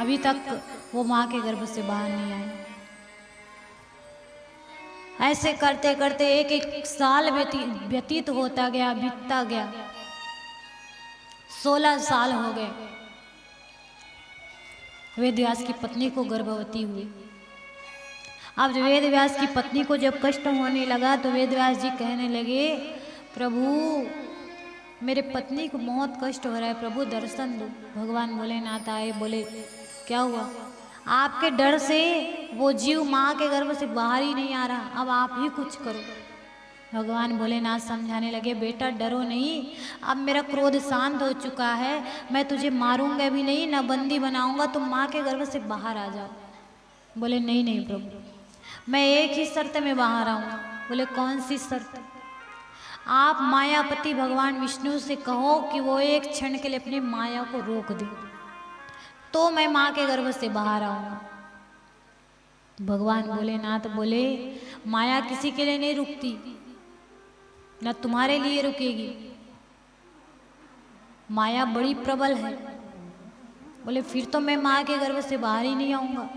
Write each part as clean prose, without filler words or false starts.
अभी तक वो माँ के गर्भ से बाहर नहीं आए। ऐसे करते करते एक एक साल व्यतीत होता गया, बीतता गया। 16 साल हो गए। वेद व्यास की पत्नी को गर्भवती हुई। अब वेद व्यास की पत्नी को जब कष्ट होने लगा तो वेद व्यास जी कहने लगे, प्रभु मेरे पत्नी को बहुत कष्ट हो रहा है, प्रभु दर्शन दो। भगवान भोलेनाथ आए, बोले क्या हुआ? आपके डर से वो जीव माँ के गर्भ से बाहर ही नहीं आ रहा, अब आप ही कुछ करो। भगवान भोलेनाथ समझाने लगे, बेटा डरो नहीं, अब मेरा क्रोध शांत हो चुका है, मैं तुझे मारूंगा भी नहीं, ना बंदी बनाऊंगा, तुम माँ के गर्भ से बाहर आ जाओ। बोले नहीं नहीं प्रभु, मैं एक ही शर्त में बाहर आऊंगा। बोले कौन सी शर्त? आप मायापति भगवान विष्णु से कहो कि वो एक क्षण के लिए अपनी माया को रोक दे, तो मैं माँ के गर्भ से बाहर आऊंगा। भगवान भोलेनाथ बोले, माया किसी के लिए नहीं रुकती, न तुम्हारे लिए रुकेगी, माया बड़ी प्रबल है। बोले फिर तो मैं माँ के गर्भ से बाहर ही नहीं आऊंगा।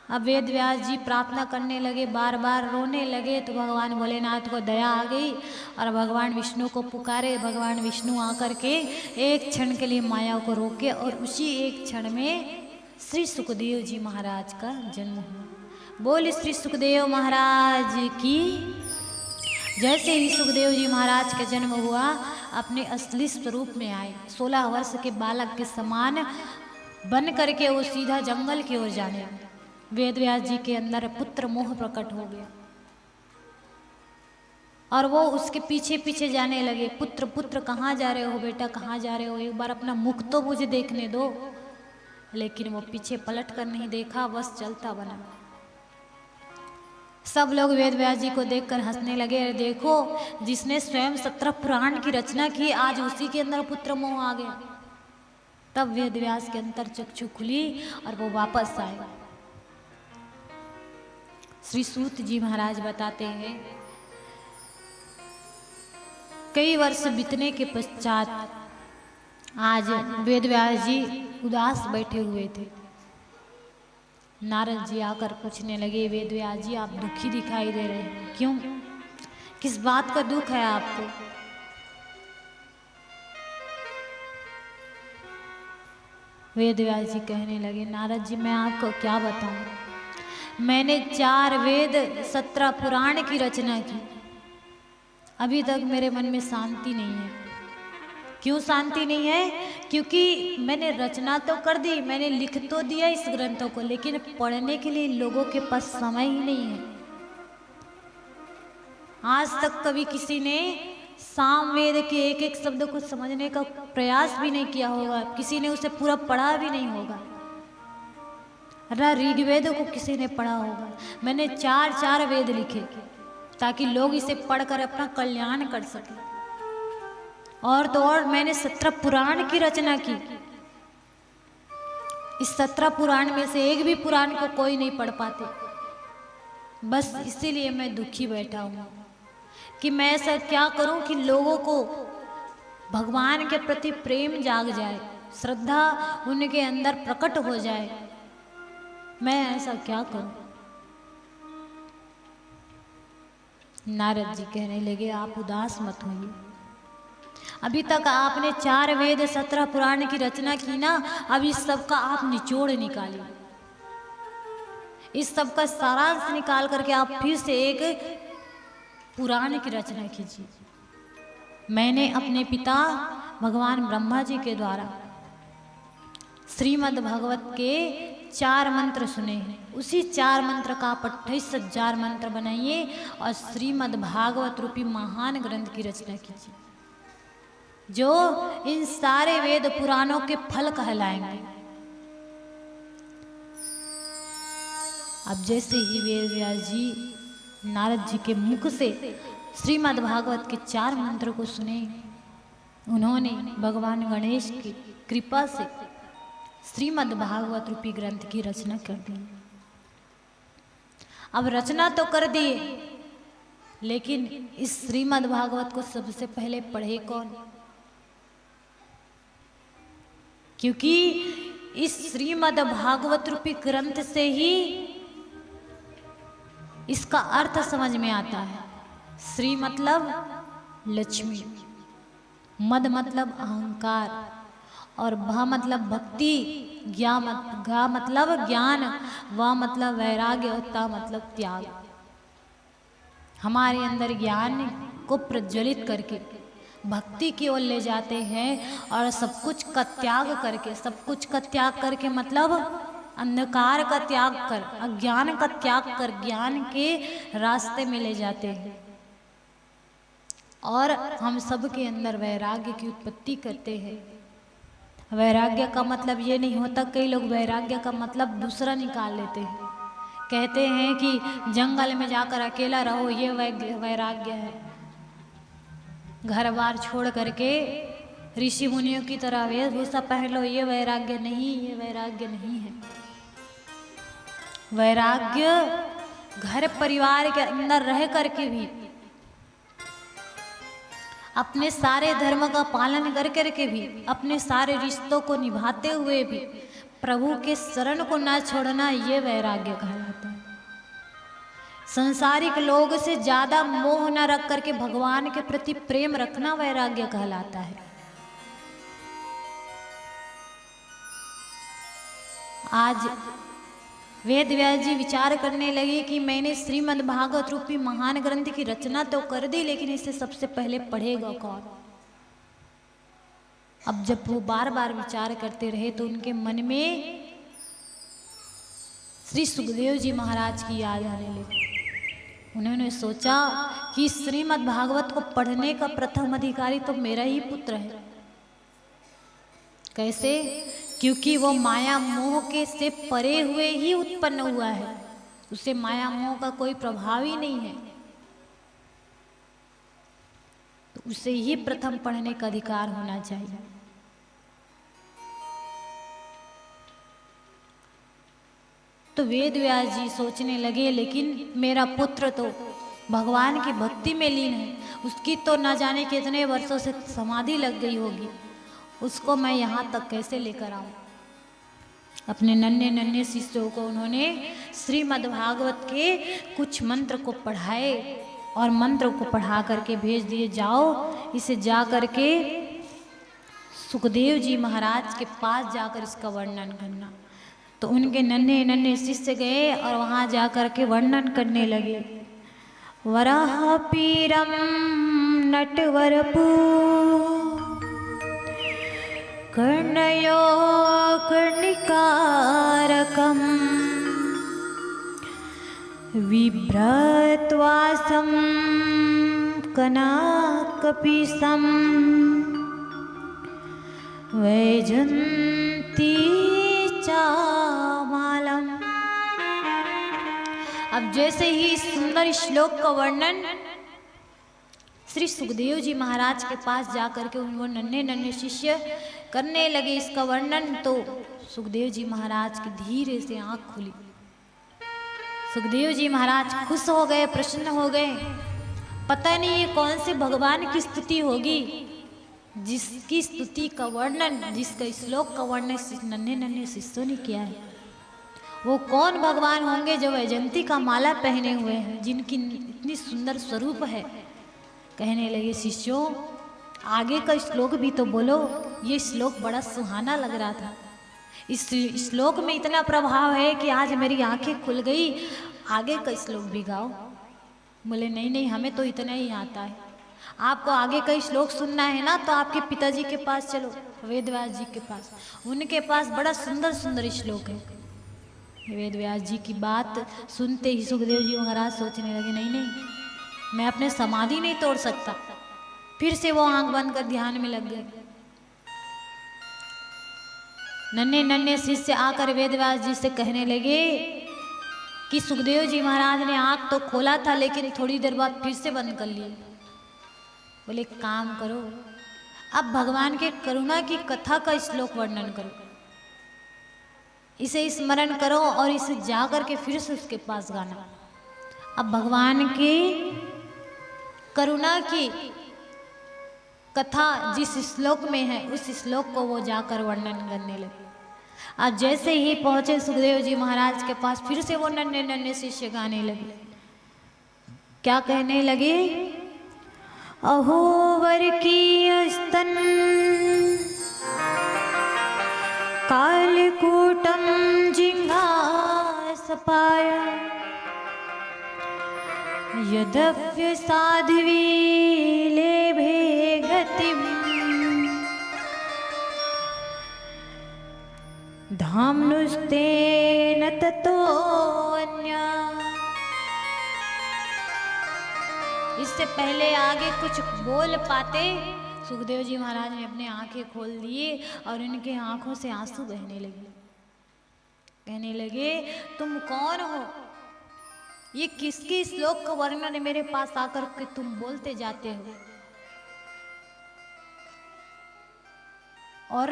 अब वेद व्यास जी प्रार्थना करने लगे, बार बार रोने लगे, तो भगवान भोलेनाथ को दया आ गई और भगवान विष्णु को पुकारे। भगवान विष्णु आकर के एक क्षण के लिए माया को रोके और उसी एक क्षण में श्री सुखदेव जी महाराज का जन्म हुआ। बोल श्री सुखदेव महाराज की। जैसे ही सुखदेव जी महाराज का जन्म हुआ, अपने असली स्वरूप में आए। 16 वर्ष के बालक के समान बन करके वो सीधा जंगल की ओर जाने लगे। वेद व्यास जी के अंदर पुत्र मोह प्रकट हो गया और वो उसके पीछे पीछे जाने लगे। पुत्र पुत्र कहाँ जा रहे हो बेटा, कहाँ जा रहे हो, एक बार अपना मुख तो मुझे देखने दो। लेकिन वो पीछे पलट कर नहीं देखा, बस चलता बना। सब लोग वेद व्यास जी को देखकर हंसने लगे, अरे देखो जिसने स्वयं 17 पुराण की रचना की, आज उसी के अंदर पुत्र मोह आ गया। तब वेद व्यास के अंतर चक्षु खुली और वो वापस आए। श्री सूत जी महाराज बताते हैं, कई वर्ष बीतने के पश्चात आज वेद व्यास जी उदास बैठे हुए थे। नारद जी आकर पूछने लगे, वेद व्यास जी आप दुखी दिखाई दे रहे हैं, क्यों, किस बात का दुख है आपको? वेद व्यास जी कहने लगे, नारद जी मैं आपको क्या बताऊं, मैंने 4 वेद 17 पुराण की रचना की, अभी तक मेरे मन में शांति नहीं है। क्यों शांति नहीं है? क्योंकि मैंने रचना तो कर दी, मैंने लिख तो दिया इस ग्रंथों को, लेकिन पढ़ने के लिए लोगों के पास समय ही नहीं है। आज तक कभी किसी ने सामवेद के एक एक शब्द को समझने का प्रयास भी नहीं किया होगा, किसी ने उसे पूरा पढ़ा भी नहीं होगा। ऋग्वेद को किसी ने पढ़ा होगा। मैंने 4 वेद लिखे ताकि लोग इसे पढ़कर अपना कल्याण कर सके। और तो और मैंने 17 पुराण की रचना की। इस 17 पुराण में से एक भी पुराण को कोई नहीं पढ़ पाते। बस इसीलिए मैं दुखी बैठा हूँ कि मैं ऐसा क्या करूं कि लोगों को भगवान के प्रति प्रेम जाग जाए, श्रद्धा उनके अंदर प्रकट हो जाए। मैं ऐसा क्या करूं? नारद जी कहने लगे, आप उदास मत होइए, अभी तक आपने 4 वेद 17 पुराण की रचना की ना, अब इस सब का आप निचोड़ निकालिए, इस सब का सारांश निकाल करके आप फिर से एक पुराण की रचना कीजिए। मैंने अपने पिता भगवान ब्रह्मा जी के द्वारा श्रीमद् भागवत के 4 मंत्र सुने हैं, उसी 4 मंत्र का आप 28,000 मंत्र बनाइए और श्रीमद् भागवत रूपी महान ग्रंथ की रचना कीजिए, जो इन सारे वेद पुराणों के फल कहलाएंगे। अब जैसे ही वेद व्यास जी नारद जी के मुख से श्रीमद् भागवत के 4 मंत्र को सुने, उन्होंने भगवान गणेश की कृपा से श्रीमद् भागवत रूपी ग्रंथ की रचना कर दी। अब रचना तो कर दी, लेकिन इस श्रीमद् भागवत को सबसे पहले पढ़े कौन? क्योंकि इस श्रीमद् भागवत रूपी ग्रंथ से ही इसका अर्थ समझ में आता है। श्री मतलब लक्ष्मी, मद मतलब अहंकार, और भ मतलब भक्ति, गा मतलब ज्ञान, व मतलब वैराग्य, और ता मतलब त्याग। हमारे अंदर ज्ञान को प्रज्वलित करके भक्ति की ओर ले जाते हैं, और सब कुछ का त्याग करके, सब कुछ का त्याग करके मतलब अंधकार का त्याग कर, अज्ञान का त्याग कर ज्ञान के रास्ते में ले जाते हैं, और हम सब के अंदर वैराग्य की उत्पत्ति करते हैं। वैराग्य का मतलब ये नहीं होता, कई लोग वैराग्य का मतलब दूसरा निकाल लेते हैं, कहते हैं कि जंगल में जाकर अकेला रहो, ये वैराग्य है। घर बार छोड़ करके ऋषि मुनियों की तरह वेशभूषा पहन लो, ये वैराग्य नहीं, ये वैराग्य नहीं है। वैराग्य घर परिवार के अंदर रह करके भी, अपने सारे धर्म का पालन कर करके भी, अपने सारे रिश्तों को निभाते हुए भी प्रभु के शरण को ना छोड़ना, ये वैराग्य कहलाता है। संसारिक लोग से ज्यादा मोह न रख करके भगवान के प्रति प्रेम रखना वैराग्य कहलाता है। आज वेद व्यास जी विचार करने लगे कि मैंने श्रीमद् भागवत रूपी महान ग्रंथ की रचना तो कर दी, लेकिन इसे सबसे पहले पढ़ेगा कौन। अब जब वो बार बार विचार करते रहे तो उनके मन में श्री सुखदेव जी महाराज की याद आने लगी। उन्होंने सोचा कि श्रीमद् भागवत को पढ़ने का प्रथम अधिकारी तो मेरा ही पुत्र है। कैसे? क्योंकि वो माया मोह के से परे हुए ही उत्पन्न हुआ है, उसे माया मोह का कोई प्रभाव ही नहीं है, तो उसे ही प्रथम पढ़ने का अधिकार होना चाहिए। तो वेद व्यास जी सोचने लगे, लेकिन मेरा पुत्र तो भगवान की भक्ति में लीन है, उसकी तो न जाने कितने वर्षों से समाधि लग गई होगी, उसको मैं यहाँ तक कैसे लेकर आऊँ। अपने नन्हे नन्हे शिष्यों को उन्होंने श्रीमद् भागवत के कुछ मंत्र को पढ़ाए, और मंत्र को पढ़ा करके भेज दिए, जाओ इसे जा करके सुखदेव जी महाराज के पास जाकर इसका वर्णन करना। तो उनके नन्हे नन्हे शिष्य गए और वहाँ जा करके वर्णन करने लगे। वराह पीरम नटवरपू कर्णयो कर्णिकारकम विभ्रत्वासं कनाकपिसं वैजंती चामालम। अब जैसे ही सुंदर श्लोक का वर्णन श्री सुखदेव जी महाराज के पास जाकर के वो नन्हे नन्हे शिष्य करने लगे इसका वर्णन, तो सुखदेव जी महाराज की धीरे से आंख खुली। सुखदेव जी महाराज खुश हो गए, प्रसन्न हो गए। पता नहीं ये कौन से भगवान की स्तुति होगी जिसकी स्तुति का वर्णन, जिसका श्लोक का वर्णन नन्हे नन्हे शिष्यों ने किया है। वो कौन भगवान होंगे जो वैजंती का माला पहने हुए हैं, जिनकी इतनी सुंदर स्वरूप है। कहने लगे, शिष्यों आगे का श्लोक भी तो बोलो। ये श्लोक बड़ा सुहाना लग रहा था, इस श्लोक में इतना प्रभाव है कि आज मेरी आंखें खुल गई, आगे का श्लोक भी गाओ। बोले नहीं नहीं, हमें तो इतना ही आता है। आपको आगे का श्लोक सुनना है ना, तो आपके पिताजी के पास चलो, वेद व्यास जी के पास। उनके पास बड़ा सुंदर सुंदर श्लोक है। वेद व्यास जी की बात सुनते ही सुखदेव जी महाराज सोचने लगे, नहीं नहीं, मैं अपने समाधि नहीं तोड़ सकता। फिर से वो आंख बंद कर ध्यान में लग गए। नन्हे नन्हे शिष्य आकर वेद व्यास जी से कहने लगे कि सुखदेव जी महाराज ने आंख तो खोला था, लेकिन थोड़ी देर बाद फिर से बंद कर लिए। बोले काम करो, अब भगवान के करुणा की कथा का श्लोक वर्णन करो, इसे स्मरण करो और इसे जा करके फिर से उसके पास गाना। अब भगवान की करुणा की कथा जिस श्लोक में है, उस श्लोक को वो जाकर वर्णन करने लगे। अब जैसे ही पहुंचे सुखदेव जी महाराज के पास, फिर से वो नन्हे नन्हे शिष्य गाने लगे। क्या कहने लगे? अहो वर की स्तन कालकूटम जिंघासपाय यद्यप्य साध्वी लेभे गतिम् धाम्नुस्तेन ततोऽन्या। इससे पहले आगे कुछ बोल पाते, सुखदेव जी महाराज ने अपने आंखें खोल दिए और उनके आंखों से आंसू बहने लगे। कहने लगे, तुम कौन हो? ये किसके श्लोक का वर्णन है मेरे पास आकर के तुम बोलते जाते हो? और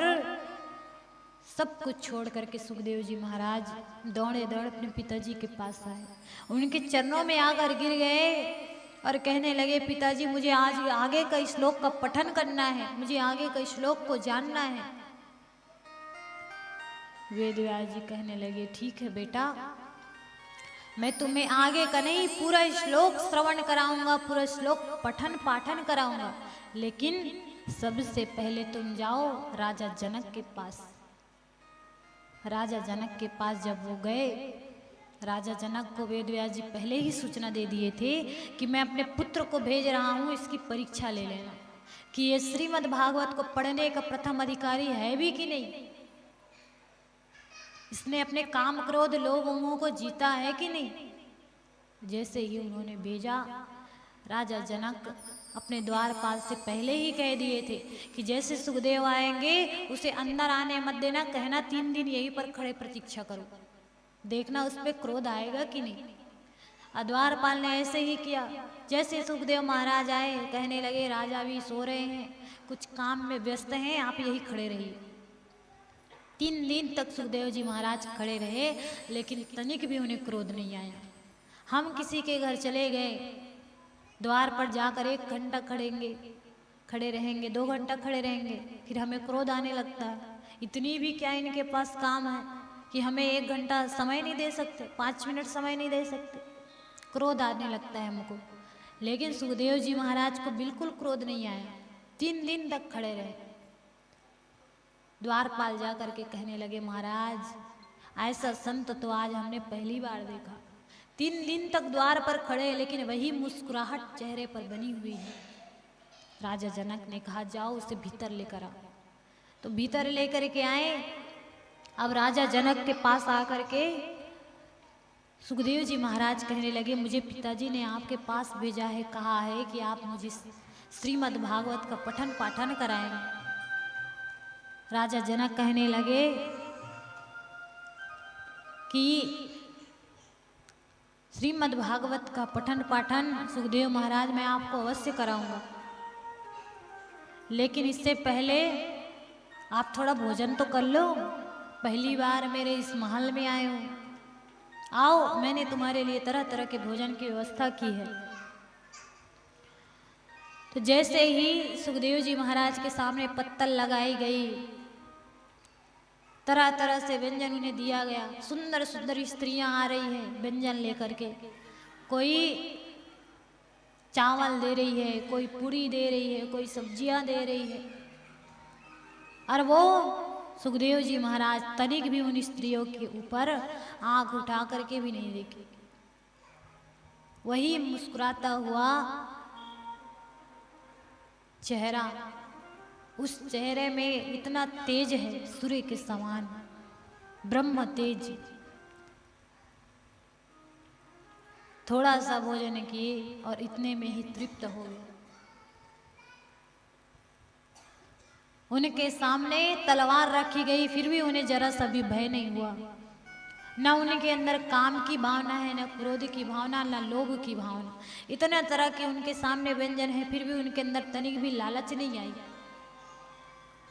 सब कुछ छोड़ करके सुखदेव जी महाराज दौड़े दौड़ अपने पिताजी के पास आए, उनके चरणों में आकर गिर गए और कहने लगे, पिताजी मुझे आज आगे का श्लोक का पठन करना है, मुझे आगे का श्लोक को जानना है। वेदव्यास जी कहने लगे, ठीक है बेटा, मैं तुम्हें आगे का नहीं पूरा श्लोक श्रवण कराऊंगा, पूरा श्लोक पठन पाठन कराऊंगा, लेकिन सबसे पहले तुम जाओ राजा जनक के पास। राजा जनक के पास जब वो गए, राजा जनक को वेदव्यास जी पहले ही सूचना दे दिए थे कि मैं अपने पुत्र को भेज रहा हूँ, इसकी परीक्षा ले लेना कि ये श्रीमद् भागवत को पढ़ने का प्रथम अधिकारी है भी कि नहीं, इसने अपने काम क्रोध लोभ मोह को जीता है कि नहीं। जैसे ही उन्होंने भेजा, राजा जनक अपने द्वारपाल से पहले ही कह दिए थे कि जैसे सुखदेव आएंगे उसे अंदर आने मत देना, कहना 3 दिन यहीं पर खड़े प्रतीक्षा करो, देखना उस पर क्रोध आएगा कि नहीं। द्वारपाल ने ऐसे ही किया। जैसे सुखदेव महाराज आए, कहने लगे, राजा भी सो रहे हैं, कुछ काम में व्यस्त हैं, आप यही खड़े रहिए। 3 दिन तक सुखदेव जी महाराज खड़े रहे, लेकिन तनिक भी उन्हें क्रोध नहीं आया। हम किसी के घर चले गए, द्वार पर जाकर 1 घंटा खड़े रहेंगे, 2 घंटा खड़े रहेंगे, फिर हमें क्रोध आने लगता है। इतनी भी क्या इनके पास काम है कि हमें 1 घंटा समय नहीं दे सकते, 5 मिनट समय नहीं दे सकते, क्रोध आने लगता है हमको। लेकिन सुखदेव जी महाराज को बिल्कुल क्रोध नहीं आया, 3 दिन तक खड़े रहे। द्वारपाल जा करके कहने लगे, महाराज ऐसा संत तो आज हमने पहली बार देखा। 3 दिन तक द्वार पर खड़े, लेकिन वही मुस्कुराहट चेहरे पर बनी हुई है। राजा जनक ने कहा, जाओ उसे भीतर लेकर आओ। तो भीतर लेकर के आए। अब राजा जनक के पास आकर के सुखदेव जी महाराज कहने लगे, मुझे पिताजी ने आपके पास भेजा है, कहा है कि आप मुझे श्रीमद् भागवत का पठन पाठन कराएंगे। राजा जनक कहने लगे कि श्रीमद् भागवत का पठन पाठन सुखदेव महाराज मैं आपको अवश्य कराऊंगा, लेकिन इससे पहले आप थोड़ा भोजन तो कर लो। पहली बार मेरे इस महल में आए हो, आओ, मैंने तुम्हारे लिए तरह तरह के भोजन की व्यवस्था की है। तो जैसे ही सुखदेव जी महाराज के सामने पत्तल लगाई गई, तरह तरह से व्यंजन उन्हें दिया गया। सुंदर सुंदर स्त्रियां आ रही हैं व्यंजन लेकर के, कोई चावल दे रही है, कोई पूरी दे रही है, कोई सब्जियां दे रही है। और वो सुखदेव जी महाराज तनिक भी उन स्त्रियों के ऊपर आंख उठा करके भी नहीं देखे, वही मुस्कुराता हुआ चेहरा, उस चेहरे में इतना तेज है सूर्य के समान, ब्रह्म तेज। थोड़ा सा भोजन किए और इतने में ही तृप्त हो गए। उनके सामने तलवार रखी गई, फिर भी उन्हें जरा सा भी भय नहीं हुआ। न उनके अंदर काम की भावना है, न क्रोध की भावना, न लोभ की भावना। इतना तरह के उनके सामने व्यंजन है, फिर भी उनके अंदर तनिक भी लालच नहीं आई।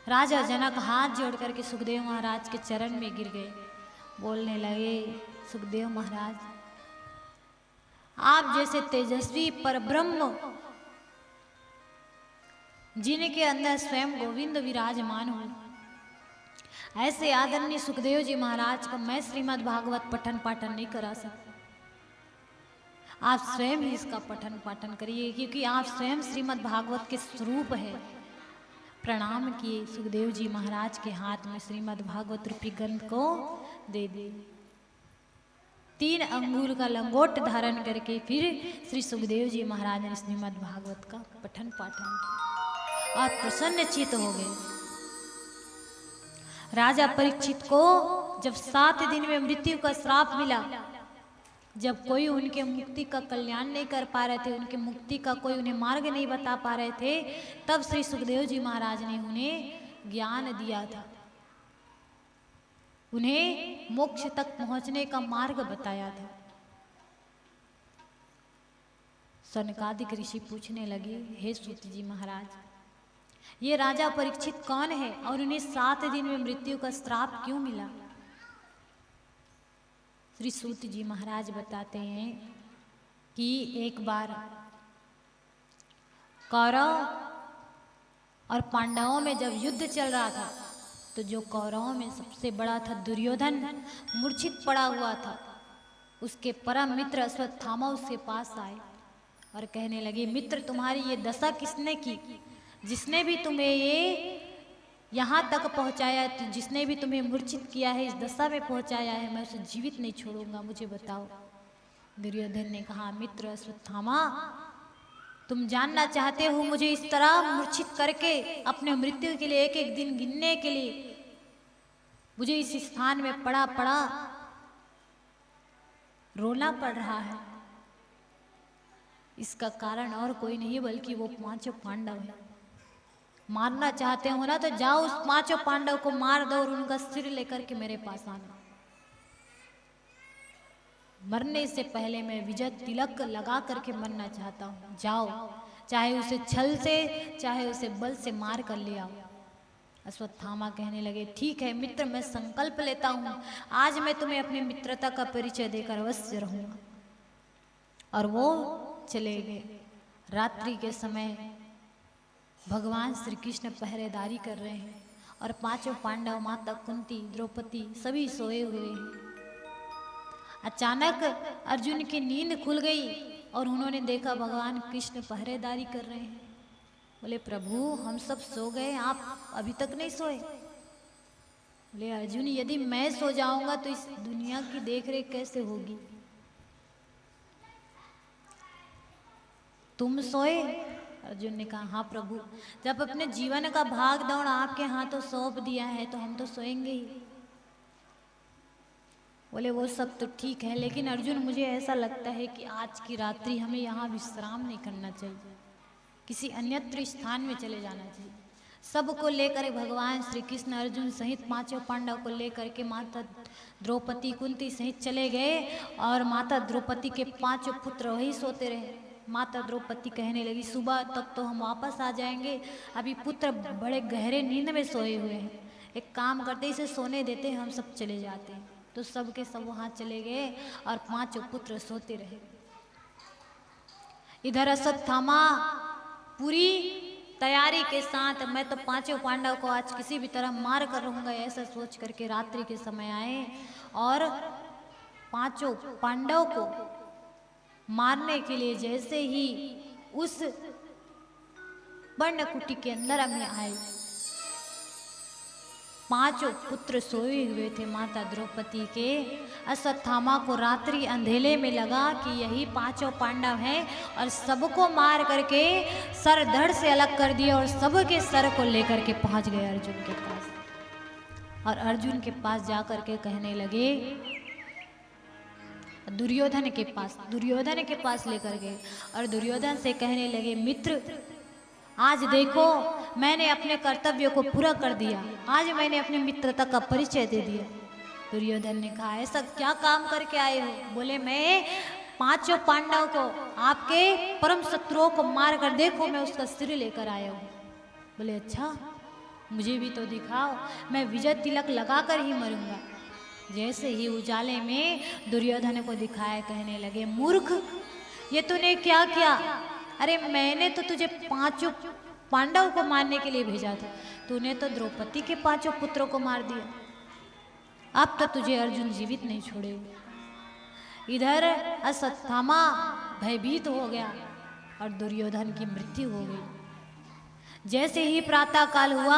राजा जनक हाथ जोड़ करके सुखदेव महाराज के चरण में गिर गए, बोलने लगे, सुखदेव महाराज, आप जैसे तेजस्वी परब्रह्म जिनके अंदर स्वयं गोविंद विराजमान हो, ऐसे आदरणीय सुखदेव जी महाराज का मैं श्रीमद् भागवत पठन पाठन नहीं करा सकता। आप स्वयं ही इसका पठन पाठन करिए, क्योंकि आप स्वयं श्रीमद् भागवत के स्वरूप है। प्रणाम किए सुखदेव जी महाराज के हाथ में श्रीमद् भागवत रूपी ग्रंथ को दे दिए। 3 अंगुल का लंगोट धारण करके फिर श्री सुखदेव जी महाराज ने श्रीमद् भागवत का पठन पाठन किया और प्रसन्न चित्त हो गए। राजा परीक्षित को जब 7 दिन में मृत्यु का श्राप मिला, जब कोई उनके मुक्ति का कल्याण नहीं कर पा रहे थे, उनके मुक्ति का कोई उन्हें मार्ग नहीं बता पा रहे थे, तब श्री सुखदेव जी महाराज ने उन्हें ज्ञान दिया था, उन्हें मोक्ष तक पहुंचने का मार्ग बताया था। सनकादिक ऋषि पूछने लगे, हे सूत जी महाराज, ये राजा परीक्षित कौन है और उन्हें 7 दिन में मृत्यु का श्राप क्यों मिला? श्री सूत जी महाराज बताते हैं कि एक बार कौरव और पांडवों में जब युद्ध चल रहा था, तो जो कौरवों में सबसे बड़ा था दुर्योधन मूर्छित पड़ा हुआ था। उसके परम मित्र अश्वत्थामा उसके पास आए और कहने लगे, मित्र तुम्हारी ये दशा किसने की? जिसने भी तुम्हें ये यहाँ तक पहुँचाया, तो जिसने भी तुम्हें मूर्छित किया है, इस दशा में पहुँचाया है, मैं उसे जीवित नहीं छोड़ूंगा, मुझे बताओ। दुर्योधन ने कहा, मित्र अश्वत्थामा, तुम जानना चाहते हो मुझे इस तरह मूर्छित करके अपने मृत्यु के लिए एक एक दिन गिनने के लिए मुझे इस स्थान में पड़ा पड़ा रोना पड़ रहा है। इसका कारण और कोई नहीं बल्कि वो 5 पांडव हैं। मारना चाहते हो ना, तो जाओ उस 5 पांडव को मार दो और उनका सिर लेकर के मेरे पास आना। मरने से पहले मैं विजय तिलक लगा करके मरना चाहता हूँ। जाओ, चाहे उसे छल से चाहे उसे बल से मार कर ले आओ। अश्वत्थामा कहने लगे, ठीक है मित्र, मैं संकल्प लेता हूँ, आज मैं तुम्हें अपनी मित्रता का परिचय देकर अवश्य रहूँगा। और वो चले गए। रात्रि के समय भगवान श्री कृष्ण पहरेदारी कर रहे हैं और 5 पांडव, माता कुंती, द्रौपदी सभी सोए हुए हैं। अचानक अर्जुन की नींद खुल गई और उन्होंने देखा भगवान कृष्ण पहरेदारी कर रहे हैं। बोले, प्रभु हम सब सो गए, आप अभी तक नहीं सोए? बोले, अर्जुन यदि मैं सो जाऊंगा तो इस दुनिया की देखरेख कैसे होगी? तुम सोए? अर्जुन ने कहा, हाँ प्रभु, जब अपने जीवन का भाग दौड़ आपके हाथों सौंप दिया है तो हम तो सोएंगे ही। बोले, वो सब तो ठीक है, लेकिन अर्जुन मुझे ऐसा लगता है कि आज की रात्रि हमें यहाँ विश्राम नहीं करना चाहिए, किसी अन्यत्र स्थान में चले जाना चाहिए। सबको लेकर भगवान श्री कृष्ण अर्जुन सहित 5 पांडव को लेकर के माता द्रौपदी, कुंती सहित चले गए और माता द्रौपदी के 5 पुत्र वही सोते रहे। माता द्रौपदी कहने लगी, सुबह तक तो हम वापस आ जाएंगे, अभी पुत्र बड़े गहरे नींद में सोए हुए हैं, एक काम करते इसे सोने देते, हम सब चले जाते हैं। तो सब के सब वहाँ चले गए और 5 पुत्र सोते रहे। इधर अश्वत्थामा पूरी तैयारी के साथ, मैं तो 5 पांडव को आज किसी भी तरह मार कर रहूँगा, ऐसा सोच करके रात्रि के समय आए और 5 पांडव को मारने के लिए जैसे ही उस पर्णकुटी के अंदर में आए, 5 पुत्र सोए हुए थे माता द्रौपदी के। अश्वत्थामा को रात्रि अंधेले में लगा कि यही 5 पांडव हैं और सबको मार करके सर धड़ से अलग कर दिया और सबके सर को लेकर के पहुंच गए अर्जुन के पास। और अर्जुन के पास जाकर के कहने लगे, दुर्योधन के पास लेकर गए और दुर्योधन से कहने लगे, मित्र आज देखो मैंने अपने कर्तव्य को पूरा कर दिया, आज मैंने अपनी मित्रता का परिचय दे दिया। दुर्योधन ने कहा, ऐसा क्या काम करके आए हो? बोले, मैं 5 पांडव को, आपके परम शत्रुओं को मार कर देखो, मैं उसका सिर लेकर आया हूँ। बोले, अच्छा मुझे भी तो दिखाओ, मैं विजय तिलक लगाकर ही मरूंगा। जैसे ही उजाले में दुर्योधन को दिखाया, कहने लगे, मूर्ख ये तूने क्या किया? अरे मैंने तो तुझे 5 पांडव को मारने के लिए भेजा था, तूने तो द्रौपदी के 5 पुत्रों को मार दिया, अब तो तुझे अर्जुन जीवित नहीं छोड़ेगा। इधर अश्वत्थामा भयभीत हो गया और दुर्योधन की मृत्यु हो गई। जैसे ही प्रातः काल हुआ,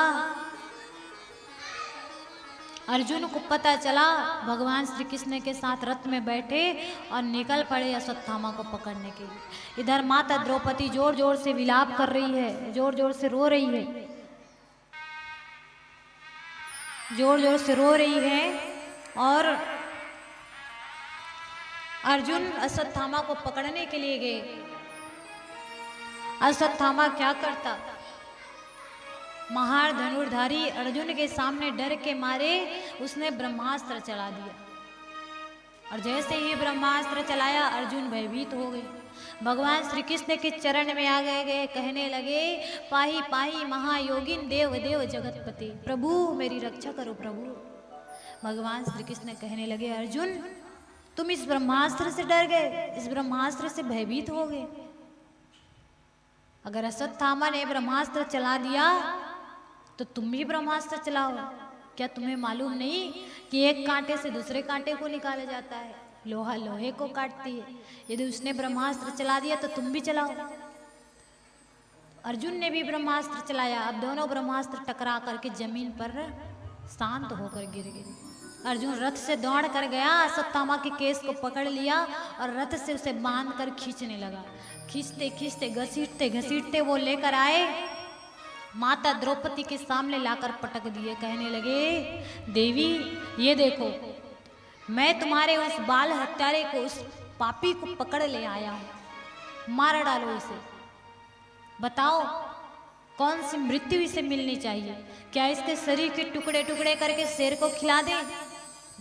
अर्जुन को पता चला, भगवान श्री कृष्ण के साथ रथ में बैठे और निकल पड़े अश्वत्थामा को पकड़ने के लिए। इधर माता द्रौपदी जोर जोर से विलाप कर रही है, जोर जोर से रो रही है, जोर जोर से रो रही है। और अर्जुन अश्वत्थामा को पकड़ने के लिए गए। अश्वत्थामा क्या करता, महार धनुर्धारी अर्जुन के सामने डर के मारे उसने ब्रह्मास्त्र चला दिया। और जैसे ही ब्रह्मास्त्र चलाया, अर्जुन भयभीत हो गए। भगवान श्री कृष्ण के चरण में आ गए, कहने लगे, पाही पाही महायोगिन देव देव जगतपति, प्रभु मेरी रक्षा करो प्रभु। भगवान श्री कृष्ण कहने लगे, अर्जुन तुम इस ब्रह्मास्त्र से डर गए, इस ब्रह्मास्त्र से भयभीत हो गए। अगर अश्वत्थामा ने ब्रह्मास्त्र चला दिया तो तुम भी ब्रह्मास्त्र चलाओ। क्या तुम्हें मालूम नहीं कि एक कांटे से दूसरे कांटे को निकाला जाता है, लोहा लोहे को काटती है। यदि उसने ब्रह्मास्त्र चला दिया तो तुम भी चलाओ। अर्जुन ने भी ब्रह्मास्त्र चलाया। अब दोनों ब्रह्मास्त्र टकरा करके जमीन पर शांत होकर गिर गए। अर्जुन रथ से दौड़ कर गया, अश्वत्थामा के केस को पकड़ लिया और रथ से उसे बांध कर खींचने लगा। खींचते खींचते घसीटते घसीटते वो लेकर आए, माता द्रौपदी के सामने लाकर पटक दिए। कहने लगे, देवी ये देखो, मैं तुम्हारे उस बाल हत्यारे को, उस पापी को पकड़ ले आया हूं, मार डालो इसे। बताओ कौन सी मृत्यु इसे मिलनी चाहिए? क्या इसके शरीर के टुकड़े टुकड़े करके शेर को खिला दे,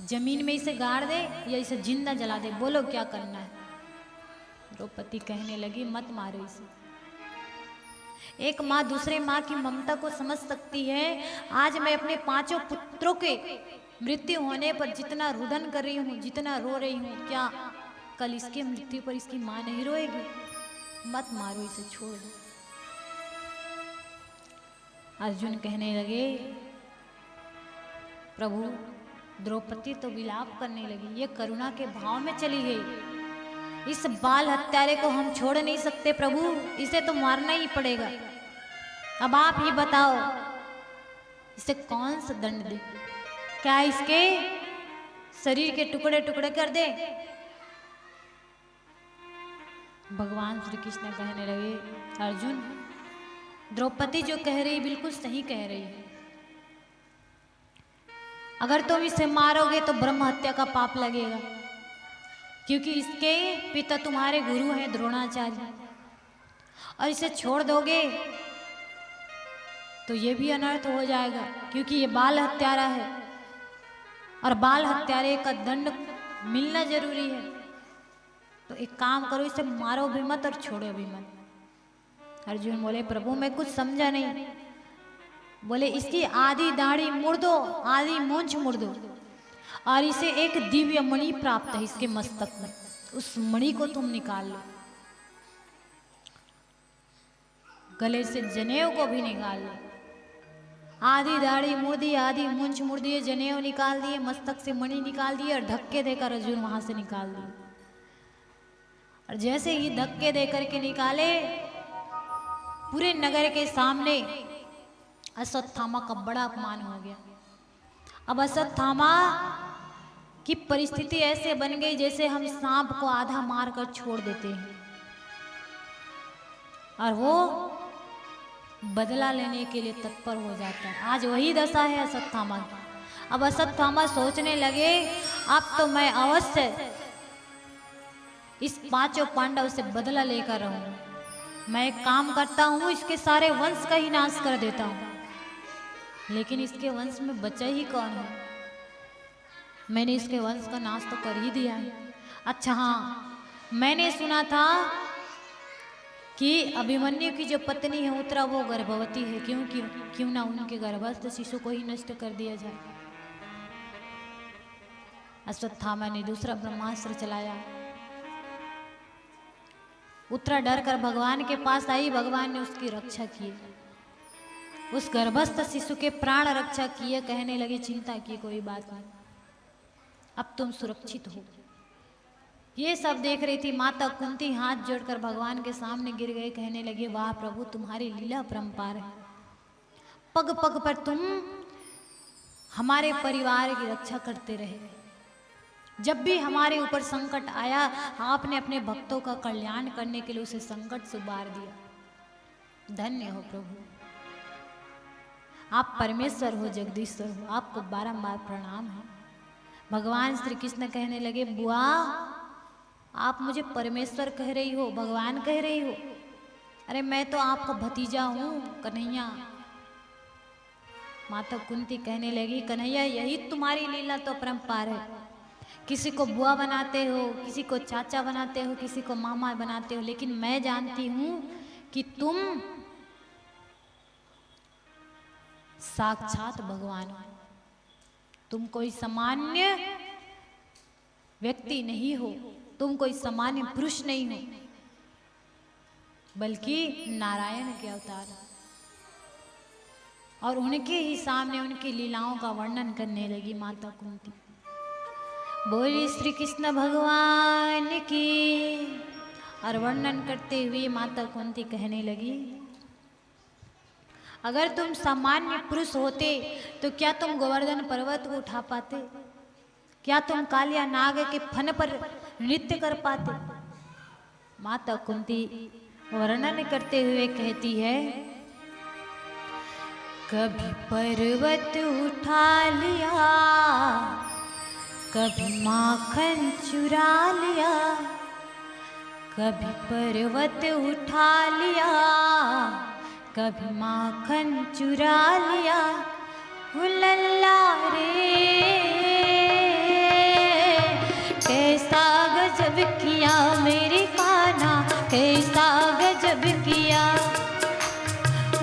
जमीन में इसे गाड़ दे, या इसे जिंदा जला दे? बोलो क्या करना है? द्रौपदी कहने लगी, मत मारो इसे। एक माँ दूसरे माँ की ममता को समझ सकती है। आज मैं अपने 5 पुत्रों के मृत्यु होने पर जितना रुदन कर रही हूँ, जितना रो रही हूँ, क्या कल इसके मृत्यु पर इसकी माँ नहीं रोएगी? मत मारो इसे, छोड़ दो। अर्जुन कहने लगे, प्रभु द्रौपदी तो विलाप करने लगी, ये करुणा के भाव में चली गई। इस बाल हत्यारे को हम छोड़ नहीं सकते प्रभु, इसे तो मारना ही पड़ेगा। अब आप ही बताओ, इसे कौन सा दंड दे? क्या इसके शरीर के टुकड़े टुकड़े कर दे? भगवान श्री कृष्ण कहने लगे, अर्जुन द्रौपदी जो कह रही बिल्कुल सही कह रही है। अगर तुम इसे मारोगे तो ब्रह्म हत्या का पाप लगेगा, क्योंकि इसके पिता तुम्हारे गुरु हैं द्रोणाचार्य। और इसे छोड़ दोगे तो ये भी अनर्थ हो जाएगा, क्योंकि ये बाल हत्यारा है और बाल हत्यारे का दंड मिलना जरूरी है। तो एक काम करो, इसे मारो भी मत और छोड़ो भी मत। अर्जुन बोले, प्रभु मैं कुछ समझा नहीं। बोले, इसकी आधी दाढ़ी मुड़ दो, आधी मूंछ मुड़ दो, और इसे एक दिव्य मणि प्राप्त है इसके मस्तक में, उस मणि को तुम निकाल लो। गले से जनेऊ को भी निकाल लो। आधी दाढ़ी मुड़ दी, आधी मूंछ मुड़ दिए, जनेऊ निकाल दिए, मस्तक से मणि निकाल दिए और धक्के देकर अर्जुन वहां से निकाल दिए। और जैसे ही धक्के देकर के निकाले, पूरे नगर के सामने अश्वत्थामा का बड़ा अपमान हो गया। अब अश्वत्थामा की परिस्थिति ऐसे बन गई जैसे हम सांप को आधा मार कर छोड़ देते हैं, और वो बदला लेने के लिए तत्पर हो जाता है। आज वही दशा है अश्वत्थामा की। अब अश्वत्थामा सोचने लगे, अब तो मैं अवश्य इस 5 पांडव से बदला लेकर रहूं। मैं एक काम करता हूं, इसके सारे वंश का ही नाश कर देता हूं। लेकिन इसके वंश में बचा ही कौन है? मैंने इसके वंश का नाश तो कर ही दिया है। अच्छा हाँ, मैंने सुना था कि अभिमन्यु की जो पत्नी है उत्तरा, वो गर्भवती है। क्यों ना उनके गर्भस्थ शिशु को ही नष्ट कर दिया जाए। अश्वत्थामा ने दूसरा ब्रह्मास्त्र चलाया। उत्तरा डर कर भगवान के पास आई, भगवान ने उसकी रक्षा की। उस गर्भस्थ शिशु के प्राण रक्षा किए, कहने लगे चिंता की कोई बात नहीं, अब तुम सुरक्षित हो। ये सब देख रही थी माता कुंती, हाथ जोड़कर भगवान के सामने गिर गए, कहने लगे वाह प्रभु तुम्हारी लीला अपरंपार है, पग पग पर तुम हमारे परिवार की रक्षा करते रहे, जब भी हमारे ऊपर संकट आया आपने अपने भक्तों का कल्याण करने के लिए उसे संकट से उबार दिया। धन्य हो प्रभु, आप परमेश्वर हो, जगदीश्वर हो, आपको बारंबार प्रणाम है। भगवान श्री कृष्ण कहने लगे बुआ आप मुझे परमेश्वर कह रही हो, भगवान कह रही हो, अरे मैं तो आपका भतीजा हूं कन्हैया। माता कुंती कहने लगी कन्हैया यही तुम्हारी लीला तो अपरंपार है, किसी को बुआ बनाते हो, किसी को चाचा बनाते हो, किसी को मामा बनाते हो, लेकिन मैं जानती हूं कि तुम साक्षात भगवान हो, तुम कोई सामान्य व्यक्ति नहीं हो, तुम कोई सामान्य पुरुष नहीं हो, बल्कि नारायण के अवतार। और उनके ही सामने उनकी लीलाओं का वर्णन करने लगी माता कुंती। बोली श्री कृष्ण भगवान की। और वर्णन करते हुए माता कुंती कहने लगी अगर तुम सामान्य पुरुष होते तो क्या तुम गोवर्धन पर्वत को उठा पाते, क्या तुम कालिया नाग के फन पर नृत्य कर पाते। माता कुंती वर्णन करते हुए कहती है कभी पर्वत उठा लिया, कभी माखन चुरा लिया, कभी पर्वत उठा लिया, कभी माखन चुरा लिया, हुलल्ला रे कैसा गजब किया मेरे कान्हा, कैसा गजब किया,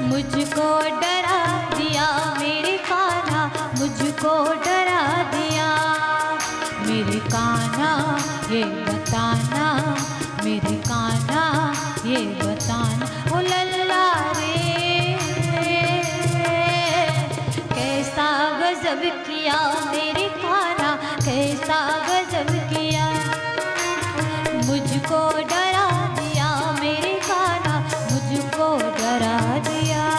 मुझको डरा दिया मेरे कान्हा, मुझको डरा दिया। मेरे कान्हा ये बताना, मेरे कान्हा ये बताना, ओ लल्ला रे कैसा गजब किया मेरे कान्हा, कैसा गजब किया, मुझको डरा दिया मेरे कान्हा, मुझको डरा दिया।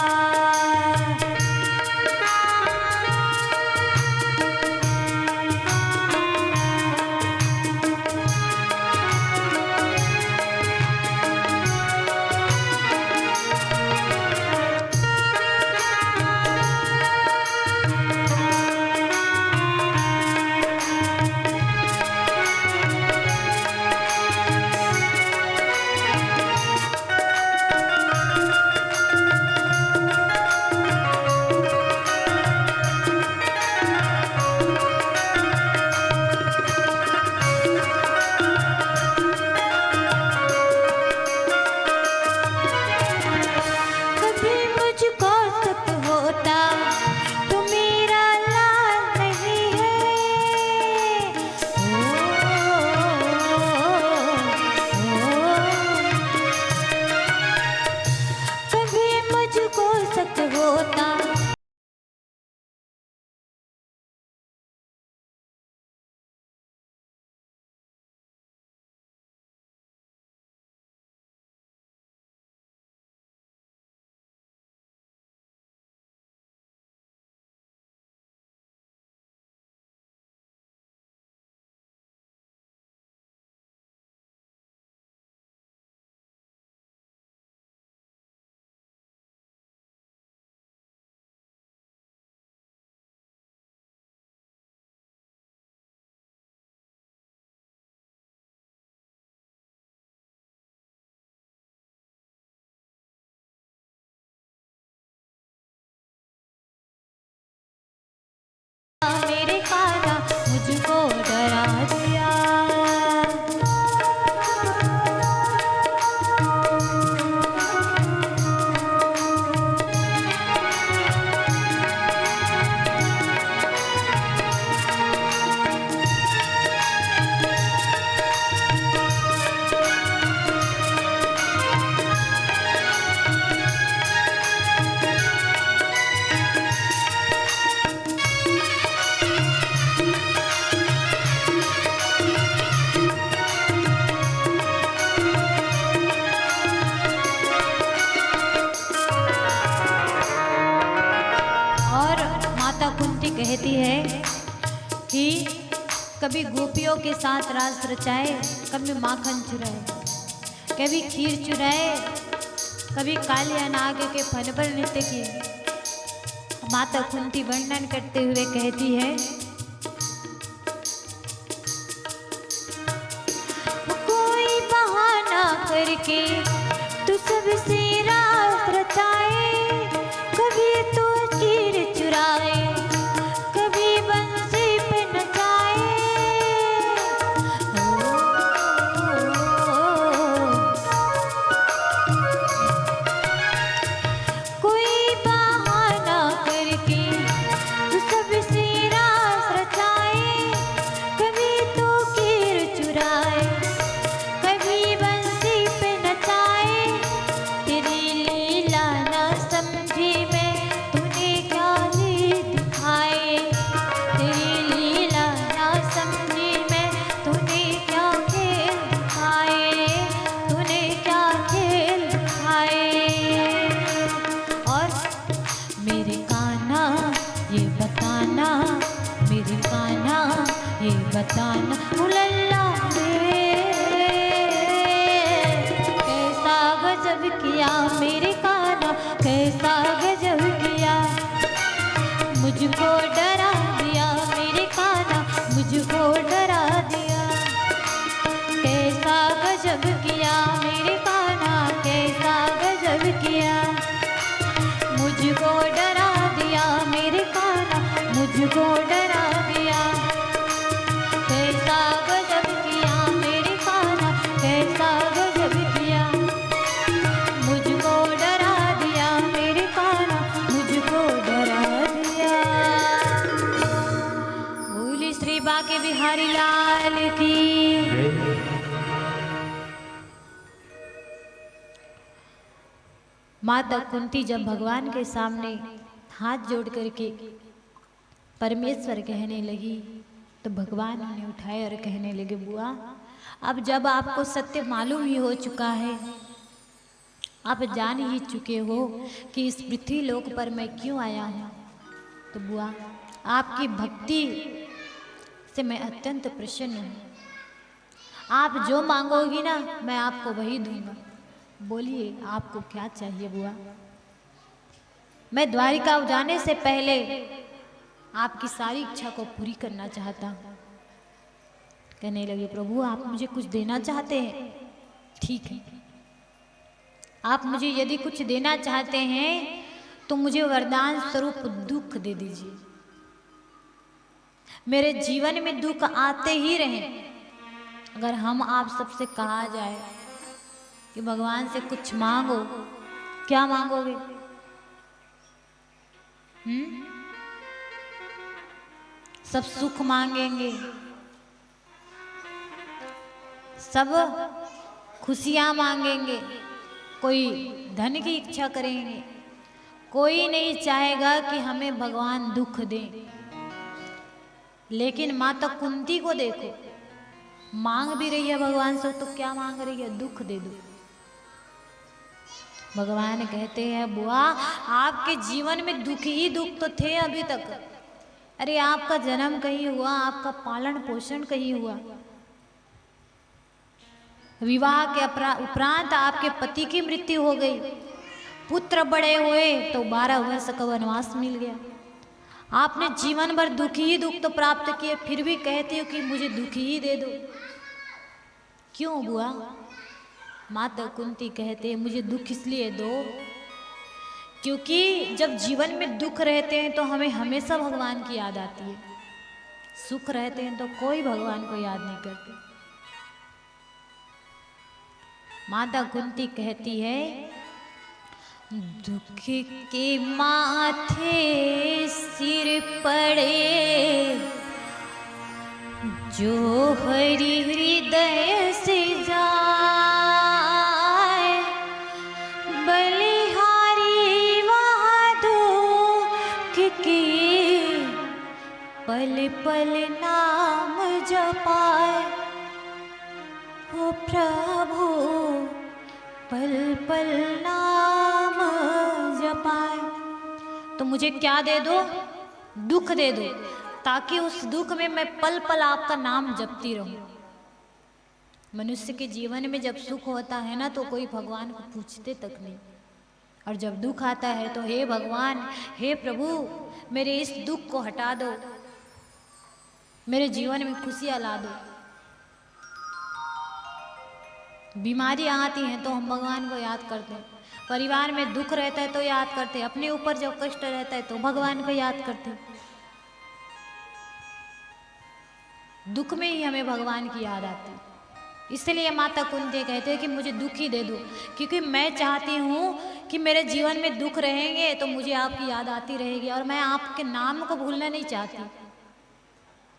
कुंती कहती है कि कभी गोपियों के साथ रास रचाए, कभी माखन चुराए, कभी खीर चुराए, कभी कालिया नाग के फन पर नृत्य किए। माता कुंती वर्णन करते हुए कहती है, कोई बहाना करके तू सबसे रास रचाए, कभी तो खीर चुराए, कभी बंसी पे नचाए। कोई बहाना करके तू सबसे रास रचाए, कभी तो खीर चुराए, कभी बंसी पे नचाए। तेरी लीला न समझी मैं, तूने क्या लीला दिखाए। तेरी लीला न समझी मैं, तूने क्या खेल दिखाए, तूने क्या खेल दिखाए। और मेरे कान्हा ये बताना, मेरे कान्हा ये बताना, उलल्ला रे कैसा गजब किया मेरे कान्हा, कैसा गजब किया। मुझको डरा दिया मेरे कान्हा, मुझको डरा दिया। कैसा गजब किया मेरे कान्हा, कैसा गजब किया। मुझको डरा दिया मेरे कान्हा, मुझको डरा दिया। कैसा गजब किया मेरे कान्हा, कैसा गजब किया। मुझको डरा दिया मेरे कान्हा, मुझको डरा दिया। बोली श्री बांके बिहारी लाल की। माता कुंती जब भगवान के सामने हाथ जोड़ करके परमेश्वर कहने लगी, तो भगवान उन्हें उठाए और कहने लगे, बुआ अब जब आपको सत्य मालूम ही हो चुका है, आप जान ही चुके हो कि इस पृथ्वी लोक पर मैं क्यों आया हूँ, तो बुआ आपकी भक्ति से मैं अत्यंत प्रसन्न हूँ। आप जो मांगोगी ना मैं आपको वही दूंगा। बोलिए आपको क्या चाहिए बुआ। मैं द्वारिका जाने से पहले आपकी सारी इच्छा को पूरी करना चाहता हूँ। कहने लगे, प्रभु आप मुझे कुछ देना चाहते हैं, ठीक है, आप मुझे यदि कुछ देना चाहते हैं तो मुझे वरदान स्वरूप दुख दे दीजिए। मेरे जीवन में दुख आते ही रहे। अगर हम आप सबसे कहा जाए कि भगवान से कुछ मांगो, क्या मांगोगे? सब सुख मांगेंगे, सब खुशियां मांगेंगे, कोई धन की इच्छा करेंगे, कोई नहीं चाहेगा कि हमें भगवान दुख दे। लेकिन माता कुंती को देखो, मांग भी रही है भगवान से, तो क्या मांग रही है? दुख दे दो। भगवान कहते हैं, बुआ आपके जीवन में दुख ही दुख तो थे अभी तक। अरे आपका जन्म कहीं हुआ, आपका पालन पोषण कहीं हुआ, विवाह के उपरांत आपके पति की मृत्यु हो गई, पुत्र बड़े हुए तो 12 वर्ष का वनवास मिल गया। आपने जीवन भर दुख ही दुख तो प्राप्त किए, फिर भी कहते हो कि मुझे दुख ही दे दो। क्यों बुआ? माता कुंती कहते हैं, मुझे दुख इसलिए दो क्योंकि जब जीवन में दुख रहते हैं तो हमें हमेशा भगवान की याद आती है, सुख रहते हैं तो कोई भगवान को याद नहीं करते। माता कुंती कहती है, दुख के माथे सिर पड़े, जो हरि हृदय से जाए, बलिहारी वहाँ दुख की पल पल नाम जपाए। ओ प्रभु पल पल नाम जपाए। तो मुझे क्या दे दो? दुख दे दो, ताकि उस दुख में मैं पल पल आपका नाम जपती रहूं। मनुष्य के जीवन में जब सुख होता है ना, तो कोई भगवान को पूछते तक नहीं, और जब दुख आता है तो हे भगवान, हे प्रभु, मेरे इस दुख को हटा दो, मेरे जीवन में खुशियां ला दो। बीमारियां आती हैं तो हम भगवान को याद करते हैं, परिवार में दुख रहता है तो याद करते हैं, अपने ऊपर जब कष्ट रहता है तो भगवान को याद करते हैं। दुख में ही हमें भगवान की याद आती है। इसलिए माता कुंती कहते हैं कि मुझे दुख ही दे दो, क्योंकि मैं चाहती हूँ कि मेरे जीवन में दुख रहेंगे तो मुझे आपकी याद आती रहेगी, और मैं आपके नाम को भूलना नहीं चाहती।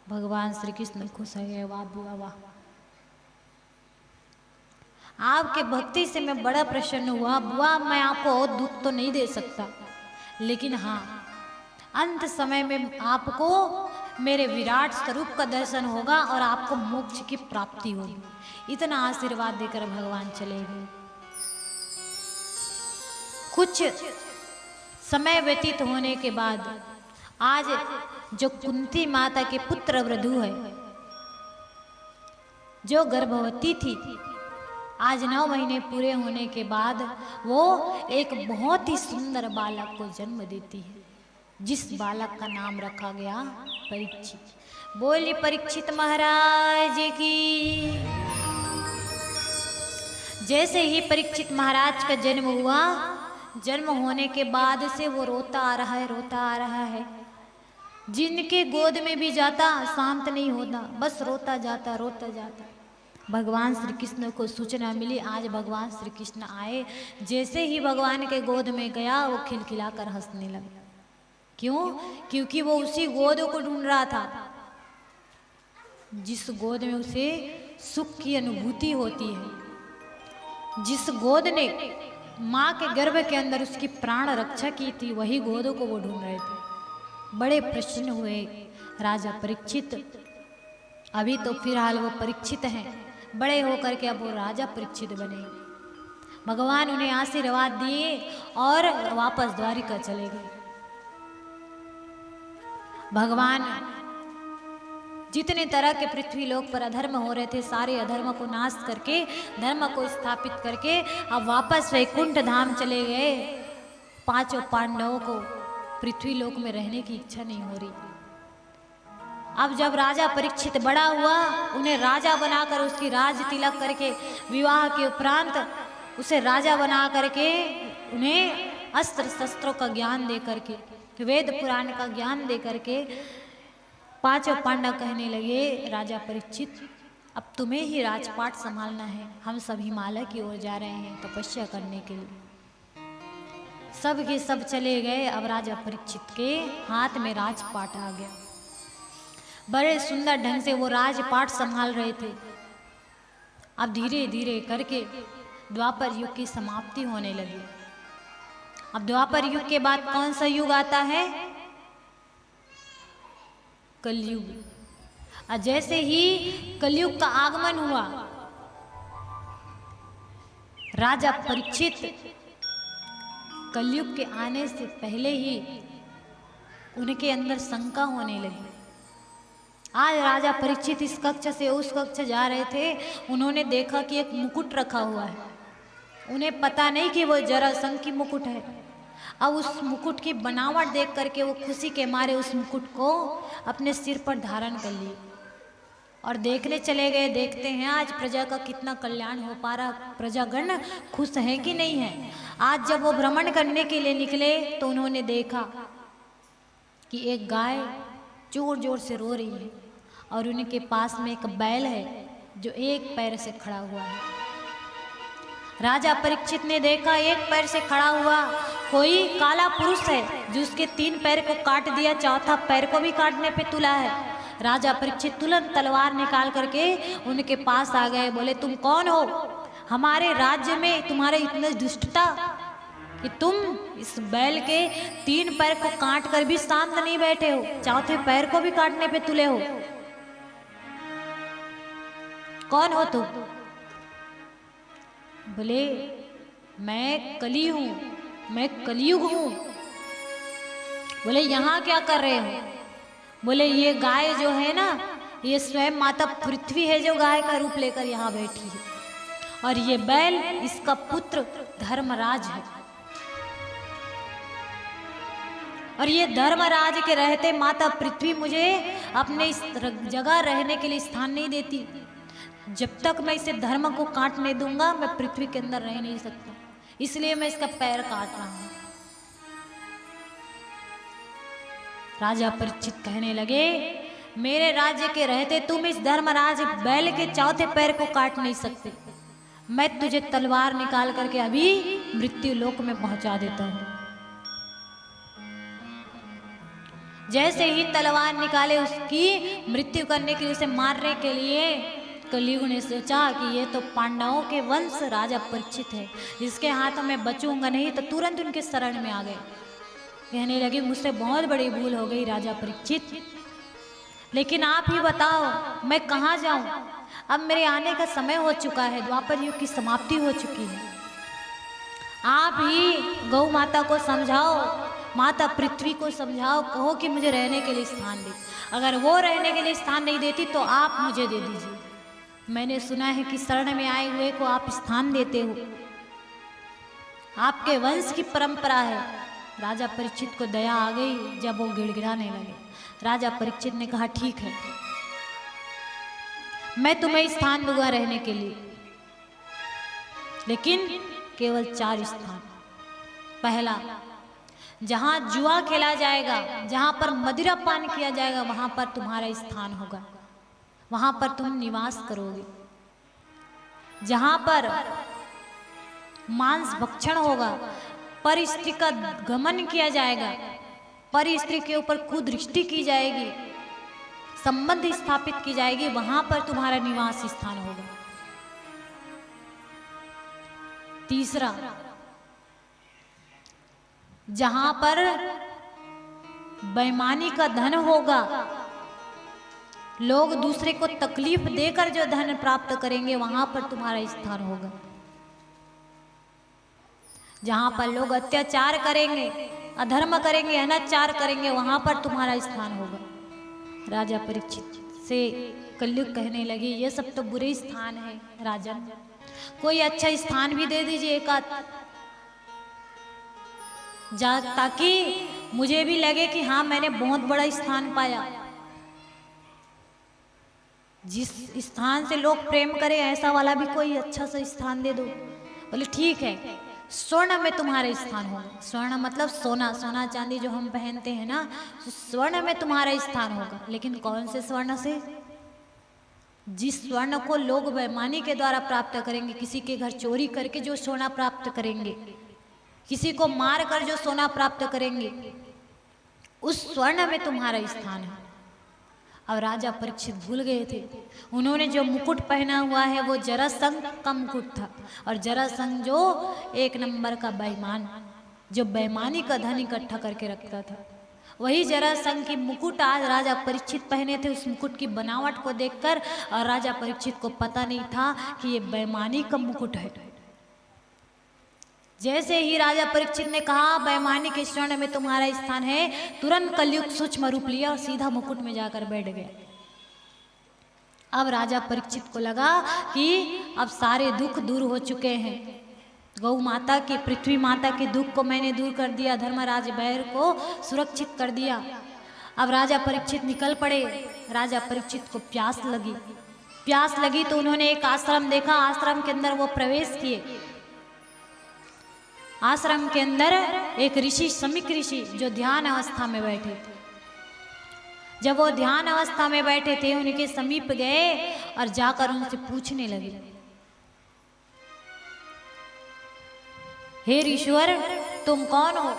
भगवान श्री कृष्ण खुश है। वाह बुआ वाह, आपके भक्ति से मैं बड़ा प्रसन्न हुआ बुआ। मैं आपको और दुख तो नहीं दे सकता, लेकिन हाँ, अंत समय में आपको मेरे विराट स्वरूप का दर्शन होगा और आपको मोक्ष की प्राप्ति होगी। इतना आशीर्वाद देकर भगवान चले गए। कुछ समय व्यतीत होने के बाद आज जो कुंती माता के पुत्र वधू है, जो गर्भवती थी, आज 9 महीने पूरे होने के बाद वो एक बहुत ही सुंदर बालक को जन्म देती है, जिस बालक का नाम रखा गया परीक्षित। बोली परीक्षित महाराज की। जैसे ही परीक्षित महाराज का जन्म हुआ, जन्म होने के बाद से वो रोता आ रहा है, रोता आ रहा है। जिनके गोद में भी जाता शांत नहीं होता, बस रोता जाता, रोता जाता। भगवान श्री कृष्ण को सूचना मिली, आज भगवान श्री कृष्ण आए। जैसे ही भगवान के गोद में गया, वो खिलखिलाकर हंसने लगा। क्यों? क्योंकि वो उसी गोद को ढूंढ रहा था जिस गोद में उसे सुख की अनुभूति होती है, जिस गोद ने माँ के गर्भ के अंदर उसकी प्राण रक्षा की थी, वही गोद को वो ढूंढ रहे थे। बड़े प्रसन्न हुए राजा परीक्षित। अभी तो फिलहाल वो परीक्षित हैं, बड़े होकर के अब वो राजा परीक्षित बने। भगवान उन्हें आशीर्वाद दिए और वापस द्वारिका चले गए। भगवान जितने तरह के पृथ्वी लोक पर अधर्म हो रहे थे, सारे अधर्म को नाश करके, धर्म को स्थापित करके अब वापस वैकुंठ धाम चले गए। 5 पांडवों को पृथ्वी लोक में रहने की इच्छा नहीं हो रही। अब जब राजा परीक्षित बड़ा हुआ, उन्हें राजा बनाकर उसकी राज तिलक करके, विवाह के उपरांत उसे राजा बना करके, उन्हें अस्त्र शस्त्रों का ज्ञान दे करके, वेद पुराण का ज्ञान दे करके 5 पांडव कहने लगे, राजा परीक्षित, अब तुम्हें ही राजपाट संभालना है। हम सब हिमालय की ओर जा रहे हैं तपस्या करने के लिए। सब के सब चले गए। अब राजा परीक्षित के हाथ में राजपाट आ गया। बड़े सुंदर ढंग से वो राजपाट संभाल रहे थे। अब धीरे धीरे करके द्वापर युग की समाप्ति होने लगी। अब द्वापर युग के बाद कौन सा युग आता है? कलयुग। और जैसे ही कलयुग का आगमन हुआ, राजा परीक्षित कलयुग के आने से पहले ही उनके अंदर शंका होने लगी। आज राजा परीक्षित इस कक्ष से उस कक्ष जा रहे थे, उन्होंने देखा कि एक मुकुट रखा हुआ है। उन्हें पता नहीं कि वो जरासंध की मुकुट है। अब उस मुकुट की बनावट देख करके वो खुशी के मारे उस मुकुट को अपने सिर पर धारण कर लिए और देखने चले गए। देखते हैं आज प्रजा का कितना कल्याण हो पा रहा, प्रजागण खुश है कि नहीं है। आज जब वो भ्रमण करने के लिए निकले तो उन्होंने देखा कि एक गाय जोर जोर से रो रही है और उनके पास में एक बैल है जो एक पैर से खड़ा हुआ है। राजा परीक्षित ने देखा एक पैर से खड़ा हुआ कोई काला पुरुष है जो उसके 3 पैर को काट दिया, चौथा पैर को भी काटने पे तुला है। राजा परीक्षित तुरंत तलवार निकाल करके उनके पास आ गए। बोले, तुम कौन हो? हमारे राज्य में तुम्हारे इतने दुष्टता कि तुम इस बैल के 3 पैर को काट कर भी शांत नहीं बैठे हो, चौथे पैर को भी काटने पे तुले हो। कौन हो तुम? बोले, मैं कली हूं, मैं कलयुग हूं। बोले यहाँ क्या कर रहे हो? बोले ये गाय जो है ना, ये स्वयं माता पृथ्वी है जो गाय का रूप लेकर यहाँ बैठी है, और ये बैल इसका पुत्र धर्मराज है। और ये धर्मराज के रहते माता पृथ्वी मुझे अपने इस जगह रहने के लिए स्थान नहीं देती। जब तक मैं इसे धर्म को काटने दूंगा मैं पृथ्वी के अंदर रह नहीं सकता, इसलिए मैं इसका पैर काट रहा हूं। राजा परीक्षित कहने लगे, मेरे राज्य के रहते तुम इस धर्मराज बैल के चौथे पैर को काट नहीं सकते। मैं तुझे तलवार निकाल करके अभी मृत्यु लोक में पहुंचा देता हूं। जैसे ही तलवार निकाले उसकी मृत्यु करने के लिए, उसे मारने के लिए, कलयुग ने सोचा कि ये तो पांडवों के वंश राजा परीक्षित है, इसके हाथों में बचूंगा नहीं, तो तुरंत उनके शरण में आ गए। कहने लगे, मुझसे बहुत बड़ी भूल हो गई राजा परीक्षित, लेकिन आप ही बताओ मैं कहाँ जाऊं? अब मेरे आने का समय हो चुका है, द्वापर युग की समाप्ति हो चुकी है। आप ही गौ माता को समझाओ, माता पृथ्वी को समझाओ, कहो कि मुझे रहने के लिए स्थान दे। अगर वो रहने के लिए स्थान नहीं देती तो आप मुझे दे दीजिए। मैंने सुना है कि शरण में आए हुए को आप स्थान देते हो, आपके वंश की परंपरा है। राजा परीक्षित को दया आ गई जब वो गिड़गिड़ाने लगे। राजा परीक्षित ने कहा, ठीक है, मैं तुम्हें स्थान दूंगा रहने के लिए, लेकिन केवल 4 स्थान। पहला, जहां जुआ खेला जाएगा, जहां पर मदिरा पान किया जाएगा, वहां पर तुम्हारा स्थान होगा, वहां पर तुम निवास करोगे। जहां पर मांस भक्षण होगा, पर स्त्री का गमन किया जाएगा, पर स्त्री के ऊपर कुदृष्टि की जाएगी, संबंध स्थापित की जाएगी, वहां पर तुम्हारा निवास स्थान होगा। तीसरा, जहां पर बेईमानी का धन होगा, लोग दूसरे को तकलीफ देकर जो धन प्राप्त करेंगे, वहां पर तुम्हारा स्थान होगा। जहां पर लोग अत्याचार करेंगे, अधर्म करेंगे, अनाचार करेंगे, वहां पर तुम्हारा स्थान होगा। राजा परीक्षित से कलयुग कहने लगे, ये सब तो बुरे स्थान है राजन, कोई अच्छा स्थान भी दे दीजिए एक आध, ताकि मुझे भी लगे कि हाँ मैंने बहुत बड़ा स्थान पाया। जिस स्थान से लोग प्रेम करें ऐसा वाला भी कोई अच्छा सा स्थान दे दो। बोले ठीक है, स्वर्ण में तुम्हारा स्थान होगा। स्वर्ण मतलब सोना, सोना चांदी जो हम पहनते हैं ना, तो स्वर्ण में तुम्हारा स्थान होगा। लेकिन कौन से स्वर्ण से? जिस स्वर्ण को लोग बेईमानी के द्वारा प्राप्त करेंगे, किसी के घर चोरी करके जो सोना प्राप्त करेंगे, किसी को मार कर जो सोना प्राप्त करेंगे, उस स्वर्ण में तुम्हारा स्थान है। अब राजा परीक्षित भूल गए थे, उन्होंने जो मुकुट पहना हुआ है वो जरासंध का मुकुट था, और जरासंध जो 1 नंबर का बेईमान, जो बेईमानी का धन इकट्ठा करके रखता था, वही जरासंध की मुकुट आज राजा परीक्षित पहने थे। उस मुकुट की बनावट को देखकर और राजा परीक्षित को पता नहीं था कि ये बेईमानी का मुकुट है। जैसे ही राजा परीक्षित ने कहा बेईमानी के स्वर्ण में तुम्हारा स्थान है, तुरंत कलयुग सूक्ष्म रूप लिया और सीधा मुकुट में जाकर बैठ गया। अब राजा परीक्षित को लगा कि अब सारे दुख दूर हो चुके हैं, गौ माता के, पृथ्वी माता के दुख को मैंने दूर कर दिया, धर्मराज बैर को सुरक्षित कर दिया। अब राजा परीक्षित निकल पड़े। राजा परीक्षित को प्यास लगी तो उन्होंने एक आश्रम देखा, आश्रम के अंदर वो प्रवेश किए। आश्रम के अंदर एक ऋषि, समीक ऋषि, जो ध्यान अवस्था में बैठे थे। जब वो ध्यान अवस्था में बैठे थे, उनके समीप गए और जाकर उनसे पूछने लगे, हे ईश्वर तुम कौन हो?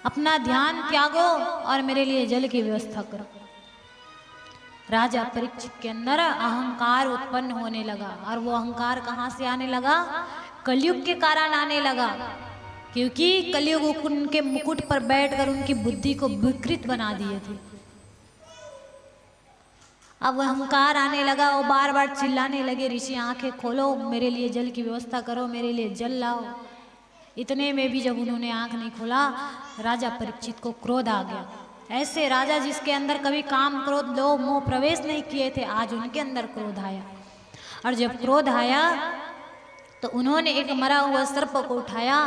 अपना ध्यान त्यागो और मेरे लिए जल की व्यवस्था करो। राजा परीक्षित के अंदर अहंकार उत्पन्न होने लगा, और वो अहंकार कहाँ से आने लगा? कलयुग के कारण आने लगा, क्योंकि कलयुग उनके मुकुट पर बैठकर उनकी बुद्धि को विकृत बना दिए थे। अब वह अहंकार आने लगा, वो बार बार चिल्लाने लगे, ऋषि आंखें खोलो, मेरे लिए जल की व्यवस्था करो, मेरे लिए जल लाओ। इतने में भी जब उन्होंने आंख नहीं खोला, राजा परीक्षित को क्रोध आ गया। ऐसे राजा जिसके अंदर कभी काम, क्रोध, लोभ, मोह प्रवेश नहीं किए थे, आज उनके अंदर क्रोध आया। और जब क्रोध आया तो उन्होंने एक मरा हुआ सर्प को उठाया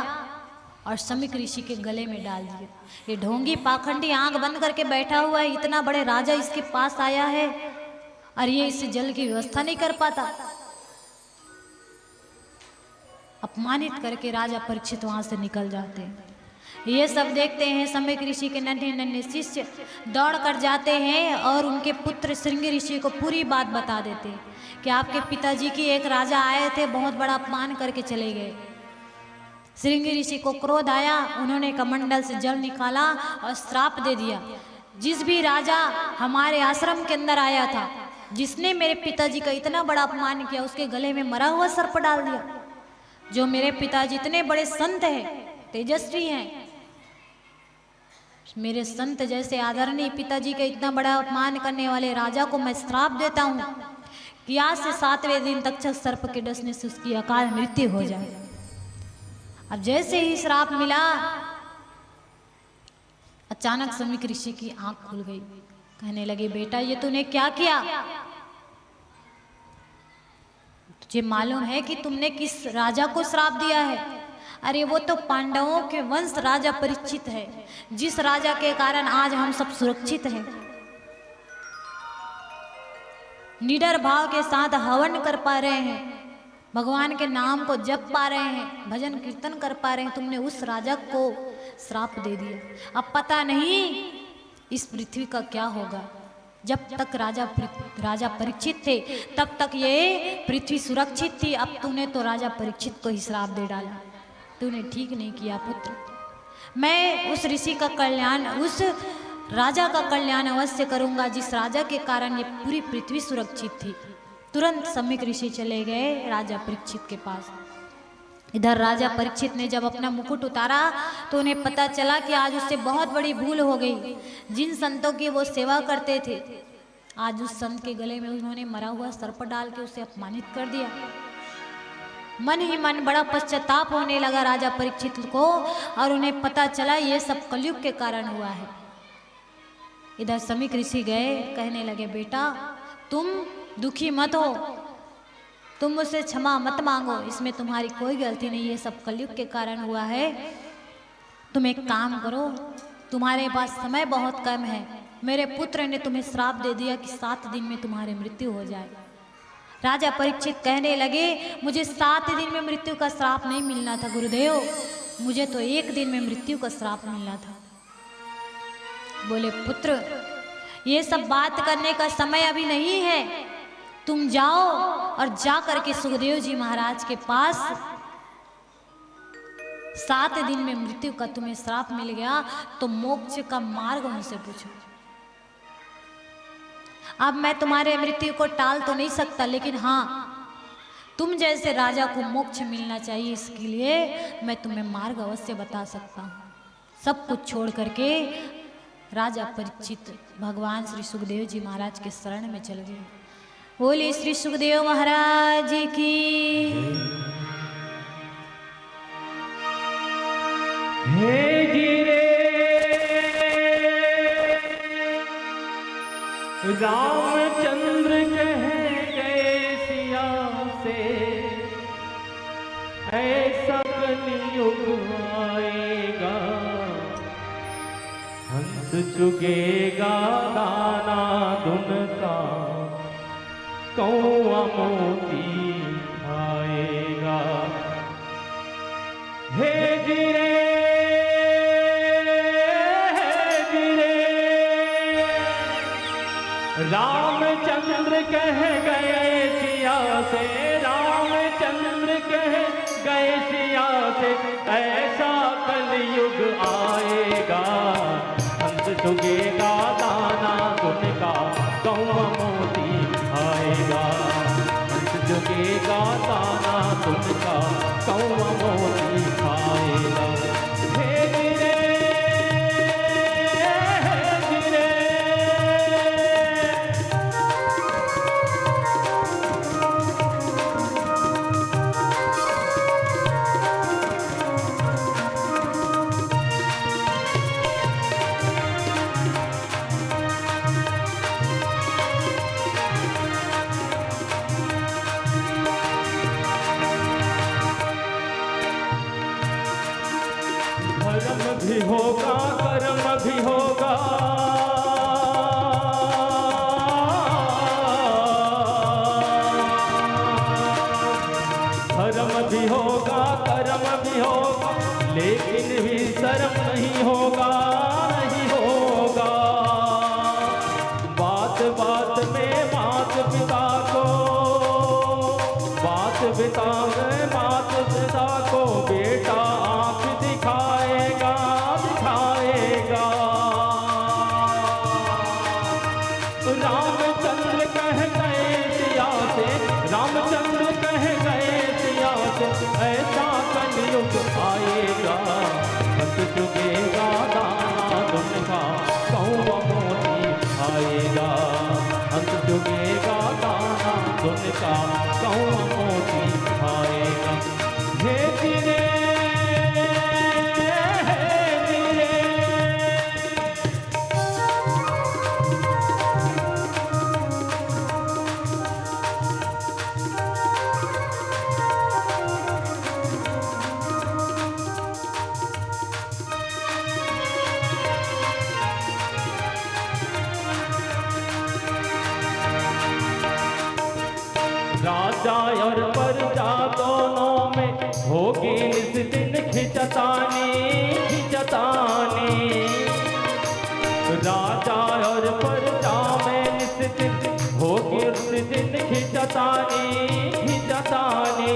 और समीक ऋषि के गले में डाल दिया। ये ढोंगी पाखंडी आंख बंद करके बैठा हुआ है, इतना बड़े राजा इसके पास आया है और ये इसे जल की व्यवस्था नहीं कर पाता। अपमानित करके राजा परीक्षित वहां से निकल जाते हैं। ये सब देखते हैं समीक ऋषि के नन्हे नन्हे शिष्य दौड़ कर जाते हैं और उनके पुत्र श्रृंगी ऋषि को पूरी बात बता देते हैं कि आपके पिताजी की एक राजा आए थे, बहुत बड़ा अपमान करके चले गए। श्रृंगी ऋषि को क्रोध आया, उन्होंने कमंडल से जल निकाला और श्राप दे दिया, जिस भी राजा हमारे आश्रम के अंदर आया था, जिसने मेरे पिताजी का इतना बड़ा अपमान किया, उसके गले में मरा हुआ सर्प डाल दिया। जो मेरे पिताजी इतने बड़े संत हैं, तेजस्वी हैं, मेरे संत जैसे आदरणीय पिताजी का इतना बड़ा अपमान करने वाले राजा को मैं श्राप देता हूँ कि आज से 7वें दिन तक्षक सर्प के डसने से उसकी अकाल मृत्यु हो जाए। अब जैसे ही श्राप मिला, अचानक समीक ऋषि की आंख खुल गई। कहने लगे, बेटा ये तूने क्या किया? तुझे मालूम है कि तुमने किस राजा को श्राप दिया है? अरे वो तो पांडवों के वंश राजा परीक्षित है, जिस राजा के कारण आज हम सब सुरक्षित हैं। निडर भाव के साथ हवन कर पा रहे हैं, भगवान के नाम को जप पा रहे हैं, भजन कीर्तन कर पा रहे हैं। तुमने उस राजा को श्राप दे दिया। अब पता नहीं इस पृथ्वी का क्या होगा। जब तक राजा परीक्षित थे तब तक ये पृथ्वी सुरक्षित थी। अब तूने तो राजा परीक्षित को ही श्राप दे डाला। तूने ठीक नहीं किया पुत्र। मैं उस ऋषि का कल्याण, उस राजा का कल्याण अवश्य करूंगा जिस राजा के कारण ये पूरी पृथ्वी सुरक्षित थी। तुरंत समीक ऋषि चले गए राजा परीक्षित के पास। इधर राजा परीक्षित ने जब अपना मुकुट उतारा तो उन्हें पता चला कि आज उससे बहुत बड़ी भूल हो गई। जिन संतों की वो सेवा करते थे, आज उस संत के गले में उन्होंने मरा हुआ सर्प डाल के उसे अपमानित कर दिया। मन ही मन बड़ा पश्चाताप होने लगा राजा परीक्षित को और उन्हें पता चला ये सब कलयुग के कारण हुआ है। इधर समीक ऋषि गए, कहने लगे, बेटा तुम दुखी मत हो, तुम मुझसे क्षमा मत मांगो, इसमें तुम्हारी कोई गलती नहीं, ये सब कलयुग के कारण हुआ है। तुम एक काम करो, तुम्हारे पास समय बहुत कम है। मेरे पुत्र ने तुम्हें श्राप दे दिया कि 7 दिन में तुम्हारी मृत्यु हो जाए। राजा परीक्षित कहने लगे, मुझे 7 दिन में मृत्यु का श्राप नहीं मिलना था गुरुदेव, मुझे तो 1 दिन में मृत्यु का श्राप मिलना था। बोले, पुत्र ये सब बात करने का समय अभी नहीं है। तुम जाओ और जा करके सुखदेव जी महाराज के पास 7 दिन में मृत्यु का तुम्हें श्राप मिल गया तो मोक्ष का मार्ग उनसे पूछो। अब मैं तुम्हारे मृत्यु को टाल तो नहीं सकता, लेकिन हाँ तुम जैसे राजा को मोक्ष मिलना चाहिए, इसके लिए मैं तुम्हें मार्ग अवश्य बता सकता हूँ। सब कुछ छोड़ करके राजा परीक्षित भगवान श्री सुखदेव जी महाराज के शरण में चल गए। बोले श्री सुखदेव महाराज की। हे गिरे रामचंद्र कह गए सिया से, ऐसा कलयुग आएगा, हंस चुगेगा दाना धुन का, कौआ मोती खाएगा। हे गिरे रामचंद्र कह गए सिया से, रामचंद्र कह गए सिया से, ऐसा कलयुग आएगा, हंस चुगेगा दाना उनका, कौआ मोती खाएगा। हंस चुगेगा दाना उनका, कौआ मोती खाएगा। हे गिरे नहीं होगा, लेकिन भी शर्म नहीं होगा, नहीं होगा। बात बात में मात पिता को, बात पिता में मात पिता को बेटा आंख दिखाएगा, दिखाएगा। रामचंद्र कह गए सिया से, रामचंद्र कह गए सिया से, ऐसा कलयुग आएगा, हंस चुकेगा दाना दुनका, कौवा मोती आएगा, हंस चुकेगा दाना दुनका, कौवा मोती आएगा। हे धीरे राजा और प्रजा दोनों में होगी इस दिन खिंचतानी, खिंचतानी। राजा और प्रजा में इस दिन होगी इस दिन खिंचतानी, खिंचतानी।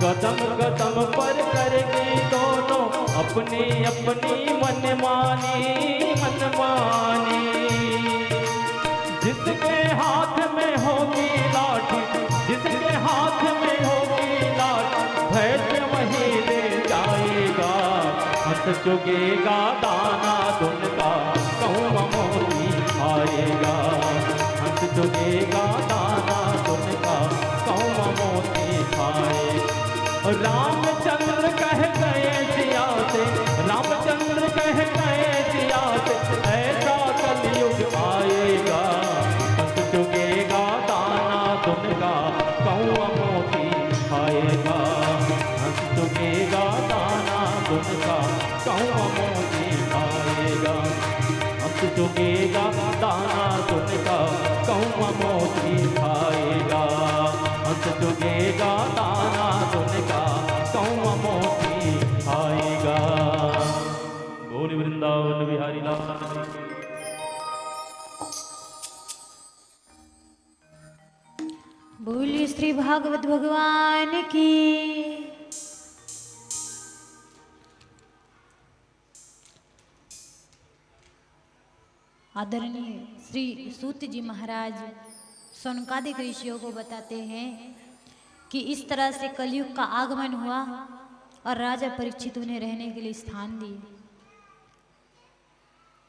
कदम कदम पर करेगी दोनों अपनी अपनी मनमानी, मनमानी। जिसके हाथ में होगी लाठी, जिसके हाथ में होगी लाठी, भैंस वही ले जाएगा, हंस चुकेगा दाना दुनका, कौवा मोती आएगा, हंस चुकेगा दाना दुनका, कौवा मोती आएगा। रामचंद्र कह गए सिया से, रामचंद्र कह गए सिया से, ऐसा कलयुग आएगा, हंस चुकेगा दाना दुनका, कौवा मोती आएगा, हंस चुकेगा दाना दुनका, कौवा मोती आएगा, हंस चुकेगा दाना दुनका, कौवा मोती आएगा, हंस चुकेगा दाना दुनका, कौवा मोती आएगा। बोल वृंदावन बिहारी लाल। बोलिए श्री भागवत भगवान की। आदरणीय श्री सूत जी महाराज सौनकादिक ऋषियों को बताते हैं कि इस तरह से कलयुग का आगमन हुआ और राजा परीक्षित उन्हें रहने के लिए स्थान दिए।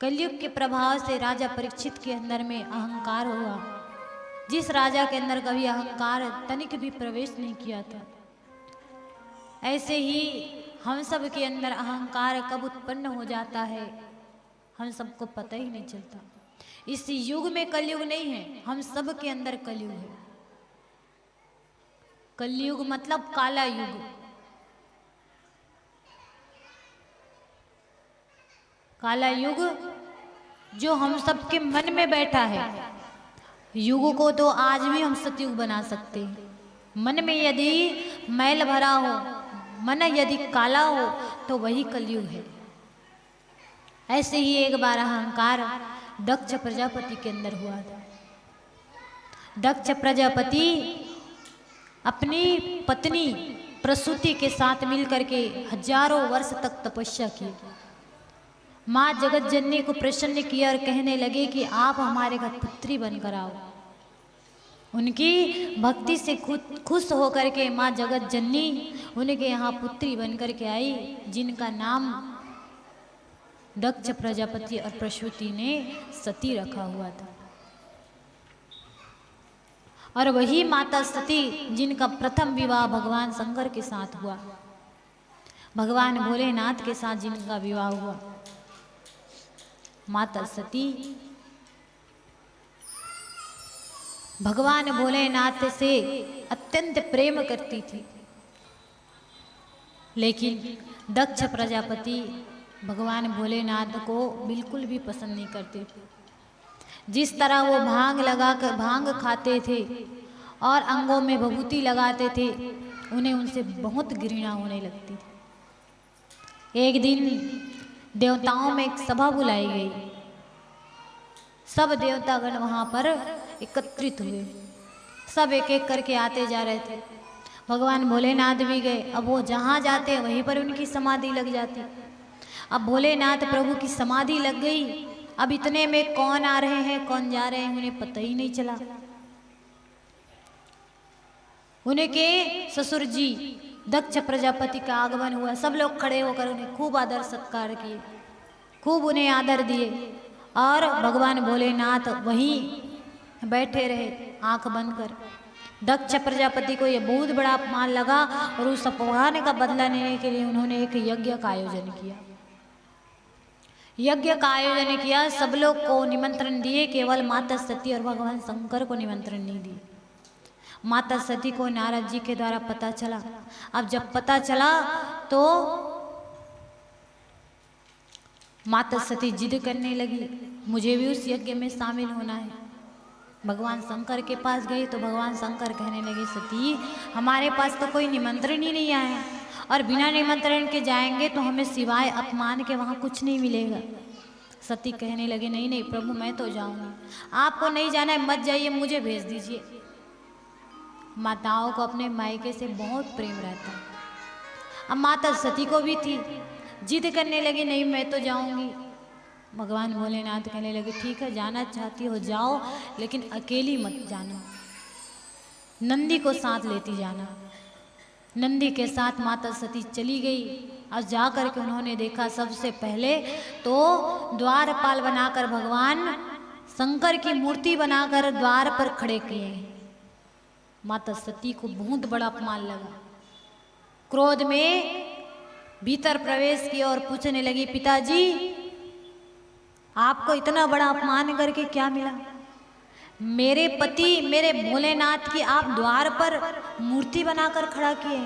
कलयुग के प्रभाव से राजा परीक्षित के अंदर में अहंकार हुआ। जिस राजा के अंदर कभी अहंकार तनिक भी प्रवेश नहीं किया था, ऐसे ही हम सब के अंदर अहंकार कब उत्पन्न हो जाता है हम सबको पता ही नहीं चलता। इस युग में कलयुग नहीं है, हम सब के अंदर कलयुग है। कलयुग मतलब काला युग। काला युग जो हम सबके मन में बैठा है। युग को तो आज भी हम सतयुग बना सकते हैं। मन में यदि मैल भरा हो, मन यदि काला हो, तो वही कलयुग है। ऐसे ही एक बार अहंकार दक्ष प्रजापति के अंदर हुआ था। दक्ष प्रजापति अपनी पत्नी प्रसूति के साथ मिलकर के हजारों वर्ष तक तपस्या की। माँ जगत जननी को प्रसन्न किया और कहने लगे कि आप हमारे घर पुत्री बनकर आओ। उनकी भक्ति से खुश होकर के माँ जगत जननी उनके यहाँ पुत्री बनकर के आई, जिनका नाम दक्ष प्रजापति और प्रसूति ने सती रखा हुआ था। और वही माता सती जिनका प्रथम विवाह भगवान शंकर के साथ हुआ, भगवान भोलेनाथ के साथ जिनका विवाह हुआ। माता सती भगवान भोलेनाथ से अत्यंत प्रेम करती थी, लेकिन दक्ष प्रजापति भगवान भोलेनाथ को बिल्कुल भी पसंद नहीं करते थे। जिस तरह वो भांग लगाकर भांग खाते थे और अंगों में भभूति लगाते थे उन्हें उनसे बहुत घृणा होने लगती थी। एक दिन देवताओं में एक सभा बुलाई गई। सब देवतागण वहाँ पर एकत्रित हुए। सब एक एक करके आते जा रहे थे। भगवान भोलेनाथ भी गए। अब वो जहाँ जाते वहीं पर उनकी समाधि लग जाती। अब भोलेनाथ प्रभु की समाधि लग गई। अब इतने में कौन आ रहे हैं कौन जा रहे हैं उन्हें पता ही नहीं चला। उनके ससुर जी दक्ष प्रजापति का आगमन हुआ। सब लोग खड़े होकर उन्हें खूब आदर सत्कार किए, खूब उन्हें आदर दिए। और भगवान भोलेनाथ वहीं बैठे रहे आंख बंद कर। दक्ष प्रजापति को यह बहुत बड़ा अपमान लगा और उस अपमान का बदला लेने के लिए उन्होंने एक यज्ञ का आयोजन किया। यज्ञ का आयोजन किया, सब लोग को निमंत्रण दिए, केवल माता सती और भगवान शंकर को निमंत्रण नहीं दिए। माता सती को नारद जी के द्वारा पता चला। अब जब पता चला तो माता सती जिद करने लगी, मुझे भी उस यज्ञ में शामिल होना है। भगवान शंकर के पास गई तो भगवान शंकर कहने लगे, सती हमारे पास तो कोई निमंत्रण ही नहीं आया और बिना निमंत्रण के जाएंगे तो हमें सिवाय अपमान के वहाँ कुछ नहीं मिलेगा। सती कहने लगे, नहीं नहीं प्रभु मैं तो जाऊंगी, आपको नहीं जाना है मत जाइए, मुझे भेज दीजिए। माताओं को अपने मायके से बहुत प्रेम रहता है। अब माता सती को भी थी, जिद करने लगी, नहीं मैं तो जाऊंगी। भगवान भोलेनाथ कहने लगे, ठीक है जाना चाहती हो जाओ, लेकिन अकेली मत जाना, नंदी को साथ लेती जाना। नंदी के साथ माता सती चली गई। और जा कर के उन्होंने देखा सबसे पहले तो द्वारपाल बनाकर भगवान शंकर की मूर्ति बनाकर द्वार पर खड़े किए। माता सती को बहुत बड़ा अपमान लगा। क्रोध में भीतर प्रवेश किया और पूछने लगी, पिताजी आपको इतना बड़ा अपमान करके क्या मिला? मेरे पति मेरे भोलेनाथ की आप द्वार पर मूर्ति बनाकर खड़ा किए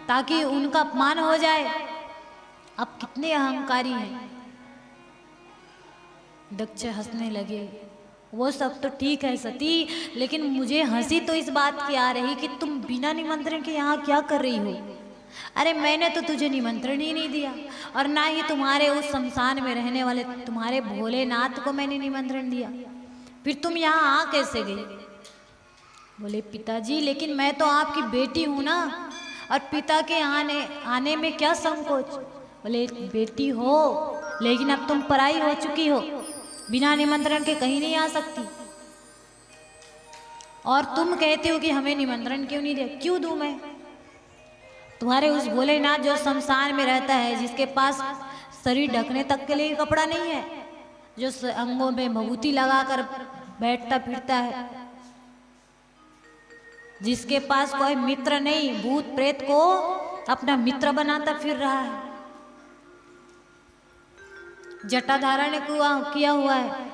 ताकि उनका अपमान हो जाए। अब कितने अहंकारी हैं। दक्ष हंसने लगे, वो सब तो ठीक है सती, लेकिन मुझे हंसी तो इस बात की आ रही कि तुम बिना निमंत्रण के यहाँ क्या कर रही हो? अरे मैंने तो तुझे निमंत्रण ही नहीं दिया और ना ही तुम्हारे उस शमशान में रहने वाले तुम्हारे भोलेनाथ को मैंने निमंत्रण दिया, फिर तुम यहाँ आ कैसे गई? बोले पिताजी लेकिन मैं तो आपकी बेटी हूँ ना, और पिता के आने में क्या संकोच? बोले बेटी हो लेकिन अब तुम पराई हो चुकी हो, बिना निमंत्रण के कहीं नहीं आ सकती। और तुम कहते हो कि हमें निमंत्रण क्यों नहीं दिया? क्यों दूं मैं? तुम्हारे उस भोलेनाथ जो शमशान में रहता है, जिसके पास शरीर ढकने तक के लिए कपड़ा नहीं है, जो अंगों में भभूति लगाकर बैठता फिरता है, जिसके पास कोई मित्र नहीं, भूत प्रेत को अपना मित्र बनाता फिर रहा है, जटा धारण किया हुआ है,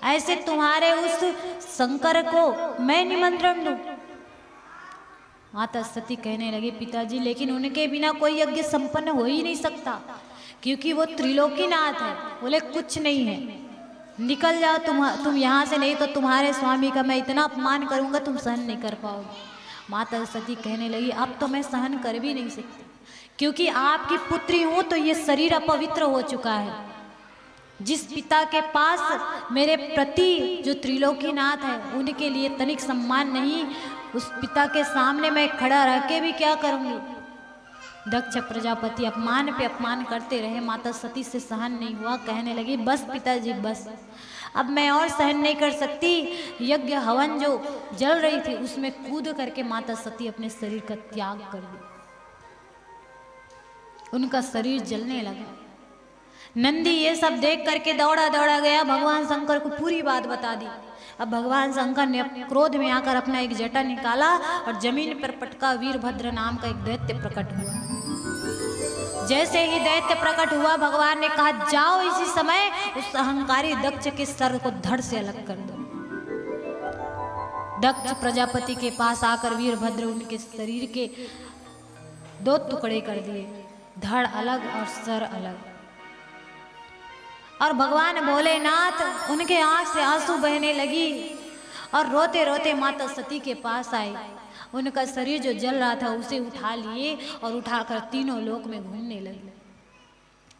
ऐसे तुम्हारे उस शंकर को मैं निमंत्रण दूं? माता सती कहने लगी, पिताजी लेकिन उनके बिना कोई यज्ञ संपन्न हो ही नहीं सकता, क्योंकि वो त्रिलोकीनाथ है। बोले कुछ नहीं है, निकल जाओ तुम यहाँ से, नहीं तो तुम्हारे स्वामी का मैं इतना अपमान करूँगा तुम सहन नहीं कर पाओगे। माता सती कहने लगी, अब तो मैं सहन कर भी नहीं सकती, क्योंकि आपकी पुत्री हूँ तो ये शरीर अपवित्र हो चुका है। जिस पिता के पास मेरे प्रति जो त्रिलोकीनाथ है उनके लिए तनिक सम्मान नहीं, उस पिता के सामने मैं खड़ा रह के भी क्या करूँगी? दक्ष प्रजापति अपमान पे अपमान करते रहे। माता सती से सहन नहीं हुआ, कहने लगी बस पिताजी बस, अब मैं और सहन नहीं कर सकती। यज्ञ हवन जो जल रही थी उसमें कूद करके माता सती अपने शरीर का त्याग कर दी। उनका शरीर जलने लगा। नंदी ये सब देख करके दौड़ा दौड़ा गया, भगवान शंकर को पूरी बात बता दी। अब भगवान शंकर ने क्रोध में आकर अपना एक जटा निकाला और जमीन पर पटका वीरभद्र नाम का एक दैत्य प्रकट हुआ। जैसे ही दैत्य प्रकट हुआ, भगवान ने कहा जाओ इसी समय उस अहंकारी दक्ष के सर को धड़ से अलग कर दो। दक्ष प्रजापति के पास आकर वीरभद्र उनके शरीर के 2 टुकड़े कर दिए, धड़ अलग और सर अलग। और भगवान भोलेनाथ उनके आंख से आंसू बहने लगी और रोते रोते माता सती के पास आए। उनका शरीर जो जल रहा था उसे उठा लिए और उठाकर तीनों लोक में घूमने लगे।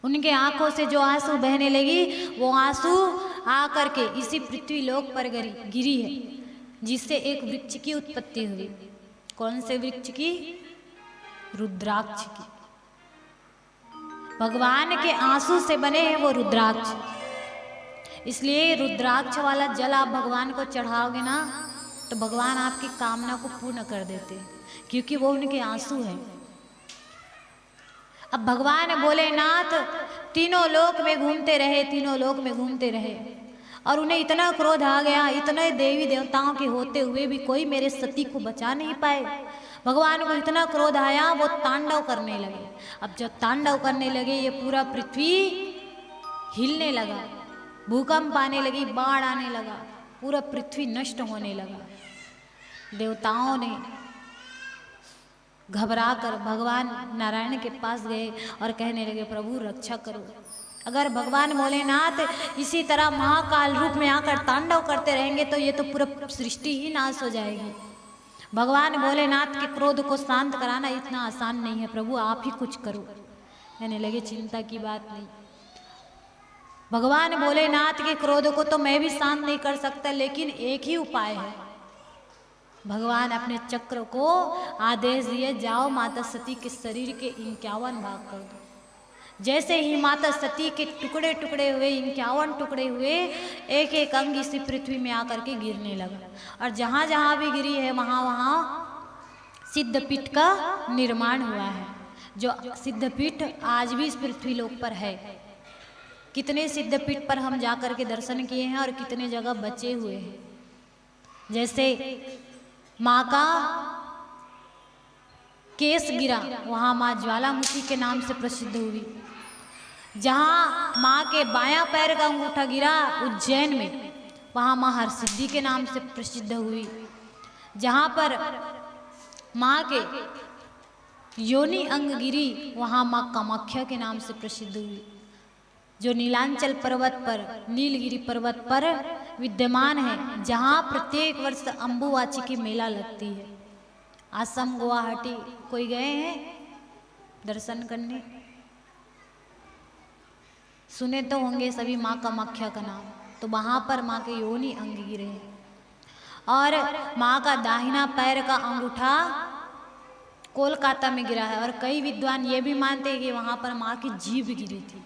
उनके आंखों से जो आंसू बहने लगी वो आंसू आकर के इसी पृथ्वी लोक पर गिरी है, जिससे एक वृक्ष की उत्पत्ति हुई। कौन से वृक्ष की? रुद्राक्ष की। भगवान के आंसू से बने हैं वो रुद्राक्ष। इसलिए रुद्राक्ष वाला जल आप भगवान को चढ़ाओगे ना तो भगवान आपकी कामना को पूर्ण कर देते हैं, क्योंकि वो उनके आंसू हैं। अब भगवान भोलेनाथ तीनों लोक में घूमते रहे, तीनों लोक में घूमते रहे, और उन्हें इतना क्रोध आ गया, इतने देवी देवताओं के होते हुए भी कोई मेरे सती को बचा नहीं पाए। भगवान को इतना क्रोध आया, वो तांडव करने लगे। अब जब तांडव करने लगे, ये पूरा पृथ्वी हिलने लगा, भूकंप आने लगी, बाढ़ आने लगा, पूरा पृथ्वी नष्ट होने लगा। देवताओं ने घबराकर भगवान नारायण के पास गए और कहने लगे, प्रभु रक्षा करो। अगर भगवान भोलेनाथ इसी तरह महाकाल रूप में आकर तांडव करते रहेंगे तो ये तो पूरा सृष्टि ही नाश हो जाएगी। भगवान भोलेनाथ के क्रोध को शांत कराना इतना आसान नहीं है, प्रभु आप ही कुछ करो। कहने लगे, चिंता की बात नहीं, भगवान भोलेनाथ के क्रोध को तो मैं भी शांत नहीं कर सकता, लेकिन एक ही उपाय है। भगवान अपने चक्र को आदेश दिए, जाओ माता सती के शरीर के 51 भाग कर दो। जैसे ही माता सती के टुकड़े टुकड़े हुए, 51 टुकड़े हुए, एक एक अंग इसी पृथ्वी में आकर के गिरने लगा। और जहाँ जहाँ भी गिरी है वहाँ वहाँ सिद्धपीठ का निर्माण हुआ है, जो सिद्धपीठ आज भी इस पृथ्वी लोक पर है। कितने सिद्धपीठ पर हम जाकर के दर्शन किए हैं और कितने जगह बचे हुए हैं। जैसे माँ का केस गिरा, वहाँ माँ ज्वालामुखी के नाम से प्रसिद्ध हुई। जहाँ माँ के बायां पैर का अंगूठा गिरा उज्जैन में, वहाँ माँ हरसिद्धि के नाम से प्रसिद्ध हुई। जहाँ पर माँ के योनि अंग गिरी, वहाँ माँ कामाख्या के नाम से प्रसिद्ध हुई। जो नीलांचल पर्वत पर, नीलगिरी पर्वत पर विद्यमान है, जहाँ प्रत्येक वर्ष अम्बुवाची की मेला लगती है। असम, गुवाहाटी कोई गए हैं दर्शन करने? सुने तो होंगे सभी माँ कामाख्या का नाम। तो वहाँ पर माँ के योनि अंग गिरे हैं। और माँ का दाहिना पैर का अंगूठा कोलकाता में गिरा है। और कई विद्वान ये भी मानते हैं कि वहाँ पर माँ की जीभ गिरी थी,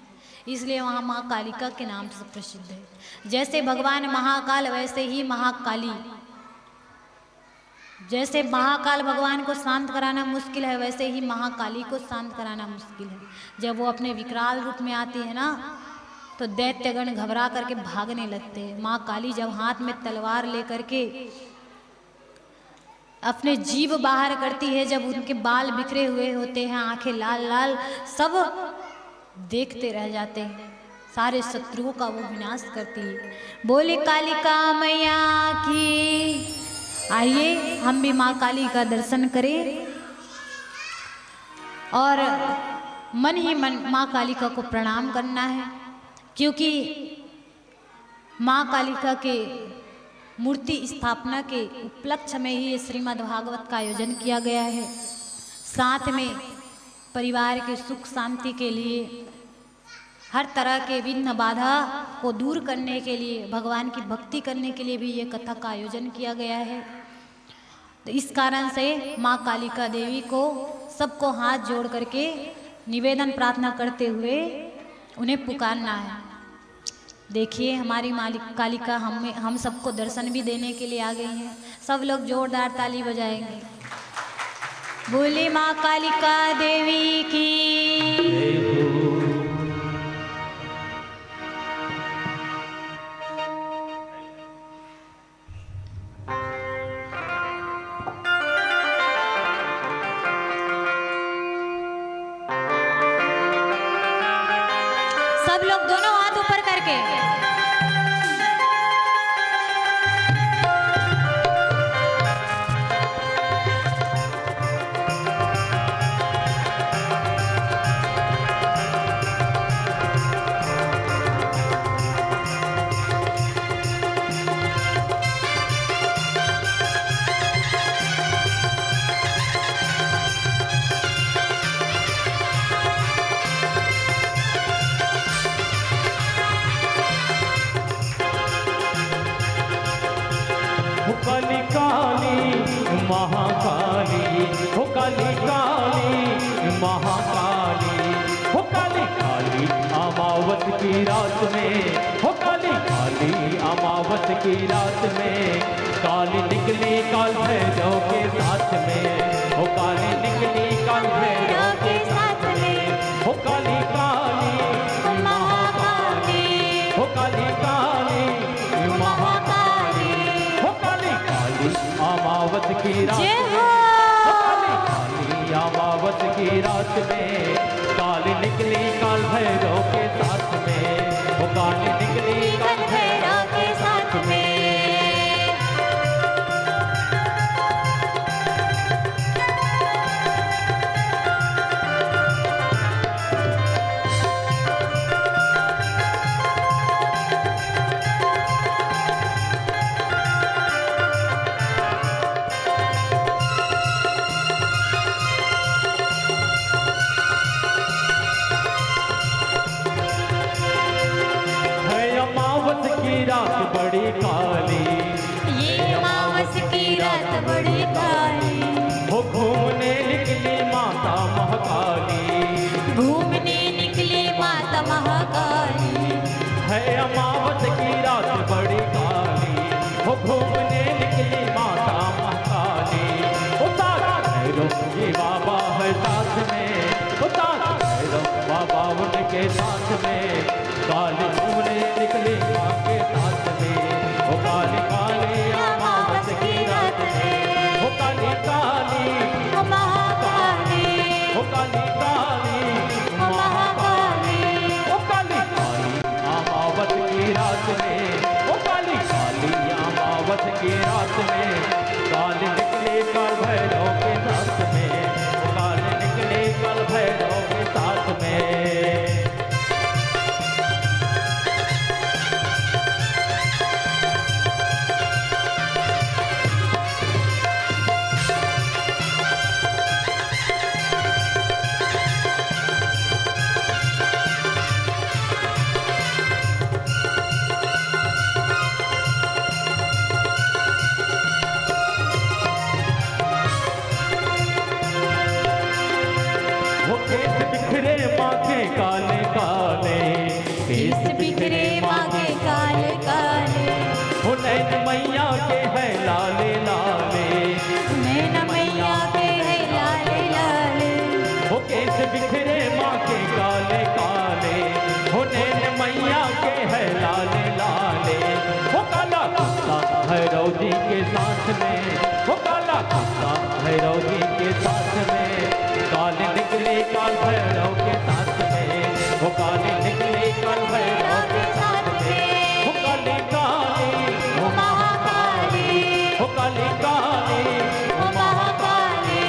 इसलिए वहाँ माँ कालिका के नाम से प्रसिद्ध है। जैसे भगवान महाकाल वैसे ही महाकाली। जैसे महाकाल भगवान को शांत कराना मुश्किल है, वैसे ही महाकाली को शांत कराना मुश्किल है। जब वो अपने विकराल रूप में आती है ना, तो दैत्यगण घबरा करके भागने लगते हैं। माँ काली जब हाथ में तलवार लेकर के अपने जीभ बाहर करती है, जब उनके बाल बिखरे हुए होते हैं, आंखें लाल लाल, सब देखते रह जाते हैं। सारे शत्रुओं का वो विनाश करती है। बोले कालिका मैया की। आइए हम भी माँ काली का दर्शन करें और मन ही मन माँ कालिका को प्रणाम करना है, क्योंकि माँ कालिका के मूर्ति स्थापना के उपलक्ष्य में ही ये श्रीमद् भागवत का आयोजन किया गया है। साथ में परिवार के सुख शांति के लिए, हर तरह के विघ्न बाधा को दूर करने के लिए, भगवान की भक्ति करने के लिए भी ये कथा का आयोजन किया गया है। तो इस कारण से माँ कालिका देवी को सबको हाथ जोड़ करके निवेदन प्रार्थना करते हुए उन्हें पुकारना है। देखिए हमारी मालिक कालिका हम सबको दर्शन भी देने के लिए आ गई हैं। सब लोग जोरदार ताली बजाएंगे। बोले माँ कालिका देवी की। सब लोग दोनों हाथ ऊपर करके महाकाली हो काली काली महाकाली हो काली काली अमावस की रात में हो काली काली अमावस की रात में काली निकली काल भैरव के साथ में हो काली निकली काल भैरव के साथ में हो काली काली महाकाली हो काली काली महाकाली हो काली काली अमावस की रात में हो काली काली अमावस की रात में काली निकली काल भैरव के साथ में वो काली निकली काल भैरव के साथ में रात बड़ी काली ये अमावस की रात बड़ी काली हो घूमने निकली माता महाकाली घूमने निकली माता महाकाली है अमावस की रात बड़ी काली हो घूमने निकली माता महाकाली हो तारा भैरव जी बाबा है साथ में हो तारा भैरव बाबा उनके साथ में काली घूमने निकली माँ के साथ में हो काली काली अमावस की रात में हो काली काली महाकाली हो काली काली महाकाली हो काली काली अमावस की रात में हो काली काली अमावस की रात में काली निकले काल भैरव के साथ में हो काली निकले काल भैरव के साथ में केस बिखरे माँ के काले काले केस बिखरे माँ के काले काले हो नैन मैया के है लाले लाले नैन मैया के है लाले लाले हो केस बिखरे माँ के काले काले हो नैन मैया के है लाले लाले हो काला कुत्ता भैरव जी के साथ में हो काला कुत्ता भैरव जी के साथ में काली निकली काल भैरव के साथ में वो काली निकली काल भैरव के साथ में वो काली काली वो महाकाली वो काली काली वो महाकाली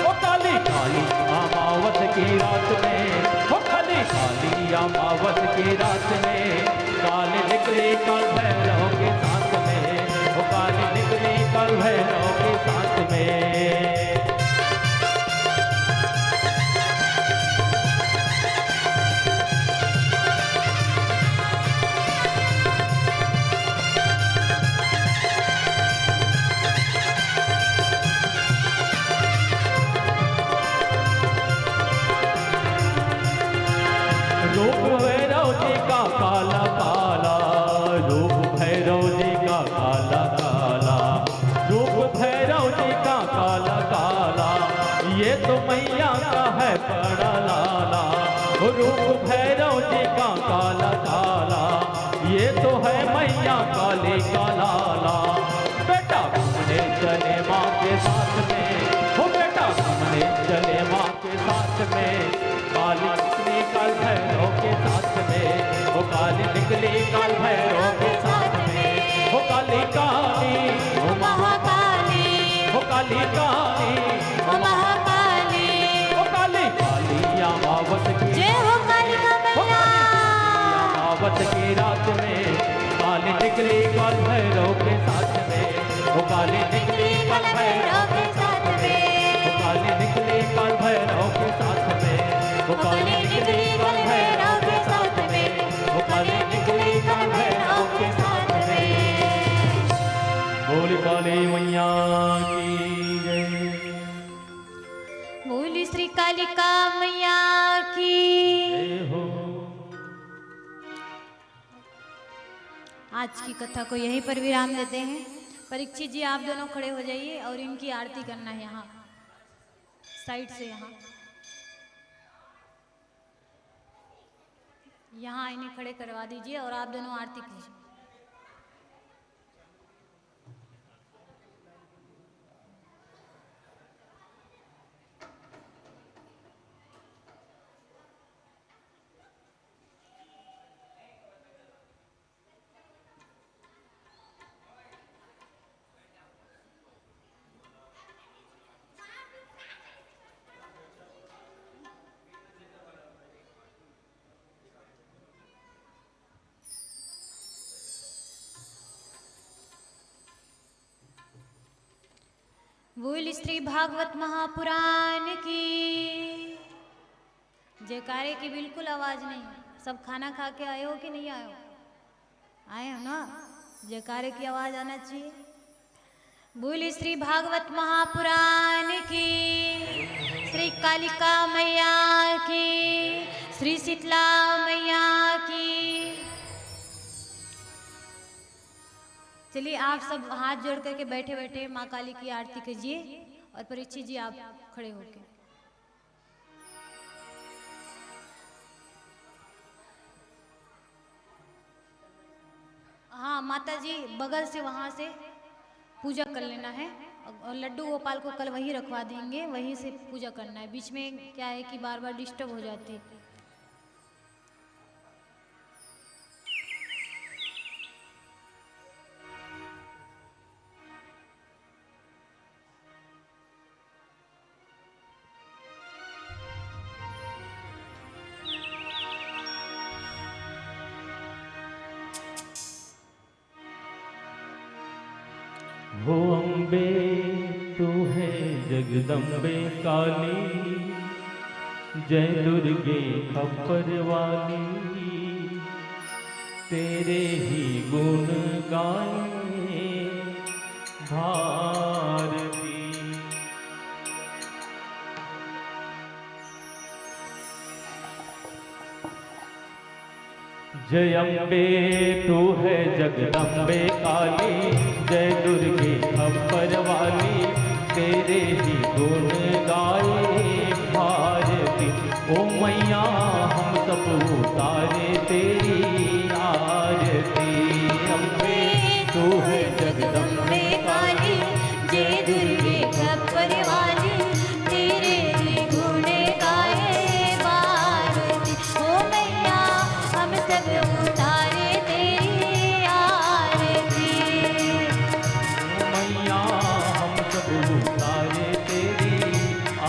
वो काली काली अमावस की रात में वो काली काली अमावस की रात में काली निकली काल भैरव के साथ में वो काली निकली काल भैरव के साथ में रूप भैरव जी का काला काला रूप भैरव जी का काला काला रूप भैरव जी का काला काला ये तो मैया का है बड़ा लाला रूप भैरव जी का काला काला ये तो है मैया काली का लाला बेटा घूमने चले माँ के साथ में हो बेटा घूमने चले माँ के साथ में काली निकली काल भैरव के साथ में वो काली निकली काल भैरव के साथ में वो काली काली वो महाकाली वो काली काली वो महाकाली वो काली काली अमावस की जय हो कालिका मैया अमावस की रात में काली निकली काल भैरव के साथ में वो काली निकली काल भैरव के साथ में वो काली निकली काल भैरव के साथ में वो काली निकली काल भैरव के साथ में वो काली निकली काल भैरव के साथ में बोल काली मैया की जय। कालिका मैया की। जय हो। आज की कथा को यहीं पर विराम देते हैं। परीक्षित जी आप दोनों खड़े हो जाइए और इनकी आरती करना है यहाँ साइड से, यहाँ इन्हें खड़े करवा दीजिए और आप दोनों आरती कीजिए। बोल श्री भागवत महापुराण की। जयकारे की बिल्कुल आवाज नहीं। सब खाना खा के आए हो कि नहीं आए हो? आए हो ना? जयकारे की आवाज आना चाहिए। बोल श्री भागवत महापुराण की। श्री कालिका मैया की, श्री शीतला मैया की। चलिए आप सब हाथ जोड़ करके बैठे बैठे माँ काली की आरती कीजिए और परीक्षित जी आप खड़े होके। हाँ माता जी बगल से वहाँ से पूजा कर लेना है और लड्डू गोपाल को कल वहीं रखवा देंगे, वहीं से पूजा करना है। बीच में क्या है कि बार बार डिस्टर्ब हो जाती है। हो अम्बे तू है जगदम्बे काली, जय दुर्गे खप्पर वाली। तेरे ही गुण गाए भारती। जय अम्बे तू है जगदम्बे काली, जय दुर्गे खप्पर वाली। तेरे ही गुण गाए भारती। ओ मैया हम सब उतारे तेरी आरती। अम्बे तू है जगदम्बे काली, जय दुर्गे खप्पर वाली। तेरे ही गुण गाए भारती। ओ मैया हम सब उतारे तेरी आरती। मैया हम सब उतारे तेरी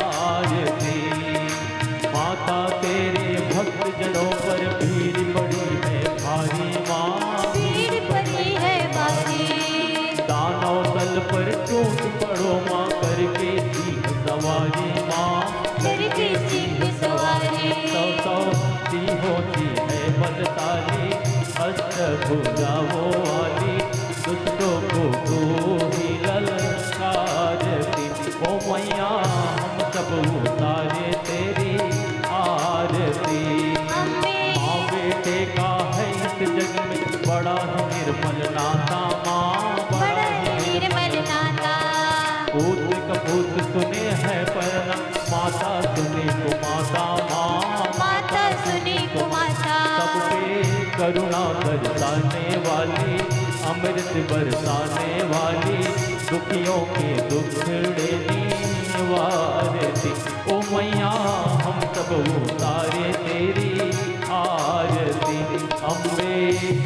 आरती। माता तेरे भक्त जनों पर भीड़ पड़ी है भारी माँ। भीड़ पड़ी है भारी। दानव दल पर टूट पड़ो माँ, करके सिंह सवारी माँ। करके सिंह सवारी। सौ सिंहों की है बलशाली, अष्टभुजा वो वाली। दुष्टों को तू ही ललकारती। ओ मैया हम सब उतारे तेरी आरती। माँ बेटे का है इस जग में बड़ा ही निर्मल नाता माँ। बड़ा ही निर्मल नाता। पूत कपूत सुने है परना, माता सुने को माता माँ। माता सुने को माता। सब पे करुणा बरसाने वाली, अमृत बरसाने वाली। दुखियों के दुखड़े निवारती। ओ मैया हम सब उतारे तेरी आरती। अम्बे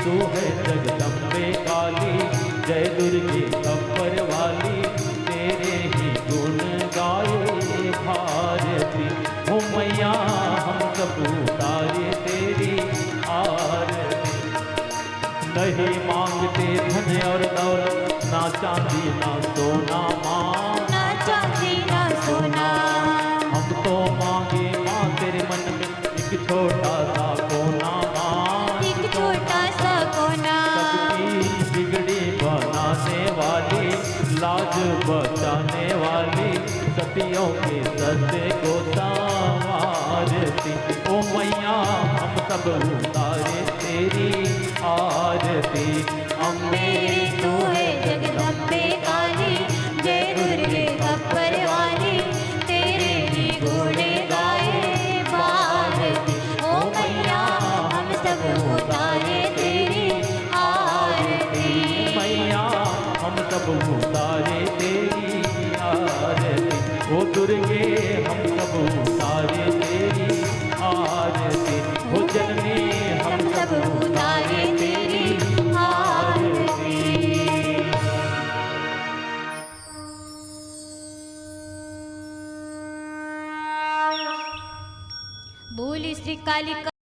तू है जगदम्बे काली, जय दुर्गे खप्पर वाली। तेरे ही गुण गाए भारती। ओ मैया हम सब उतारे तेरी आरती। नहीं मांगते धन और दौलत, ना चांदी ना सोना माँ। ना चांदी ना सोना। हम तो मांगे माँ तेरे मन में एक छोटा सा कोना माँ। एक छोटा सा कोना। सबकी बिगड़ी बनाने वाली, लाज बचाने वाली। सतियों के सत्य को आरती। ओ मैया हम सब उतारे तेरी आरती। अम्बे तू है जगदम्बे काली, जय दुर्गे गब्बर वाली, तेरे ही घोड़े गाए भारती। ओ मैया हम सब उतारे तेरी आरती। मैया हम सब उतारे तेरी आरती। ओ दुर्गे हम सब उतारे तेरी आरती। ओ जननी हम सब उतारे तेरी आरती। बोली श्री काली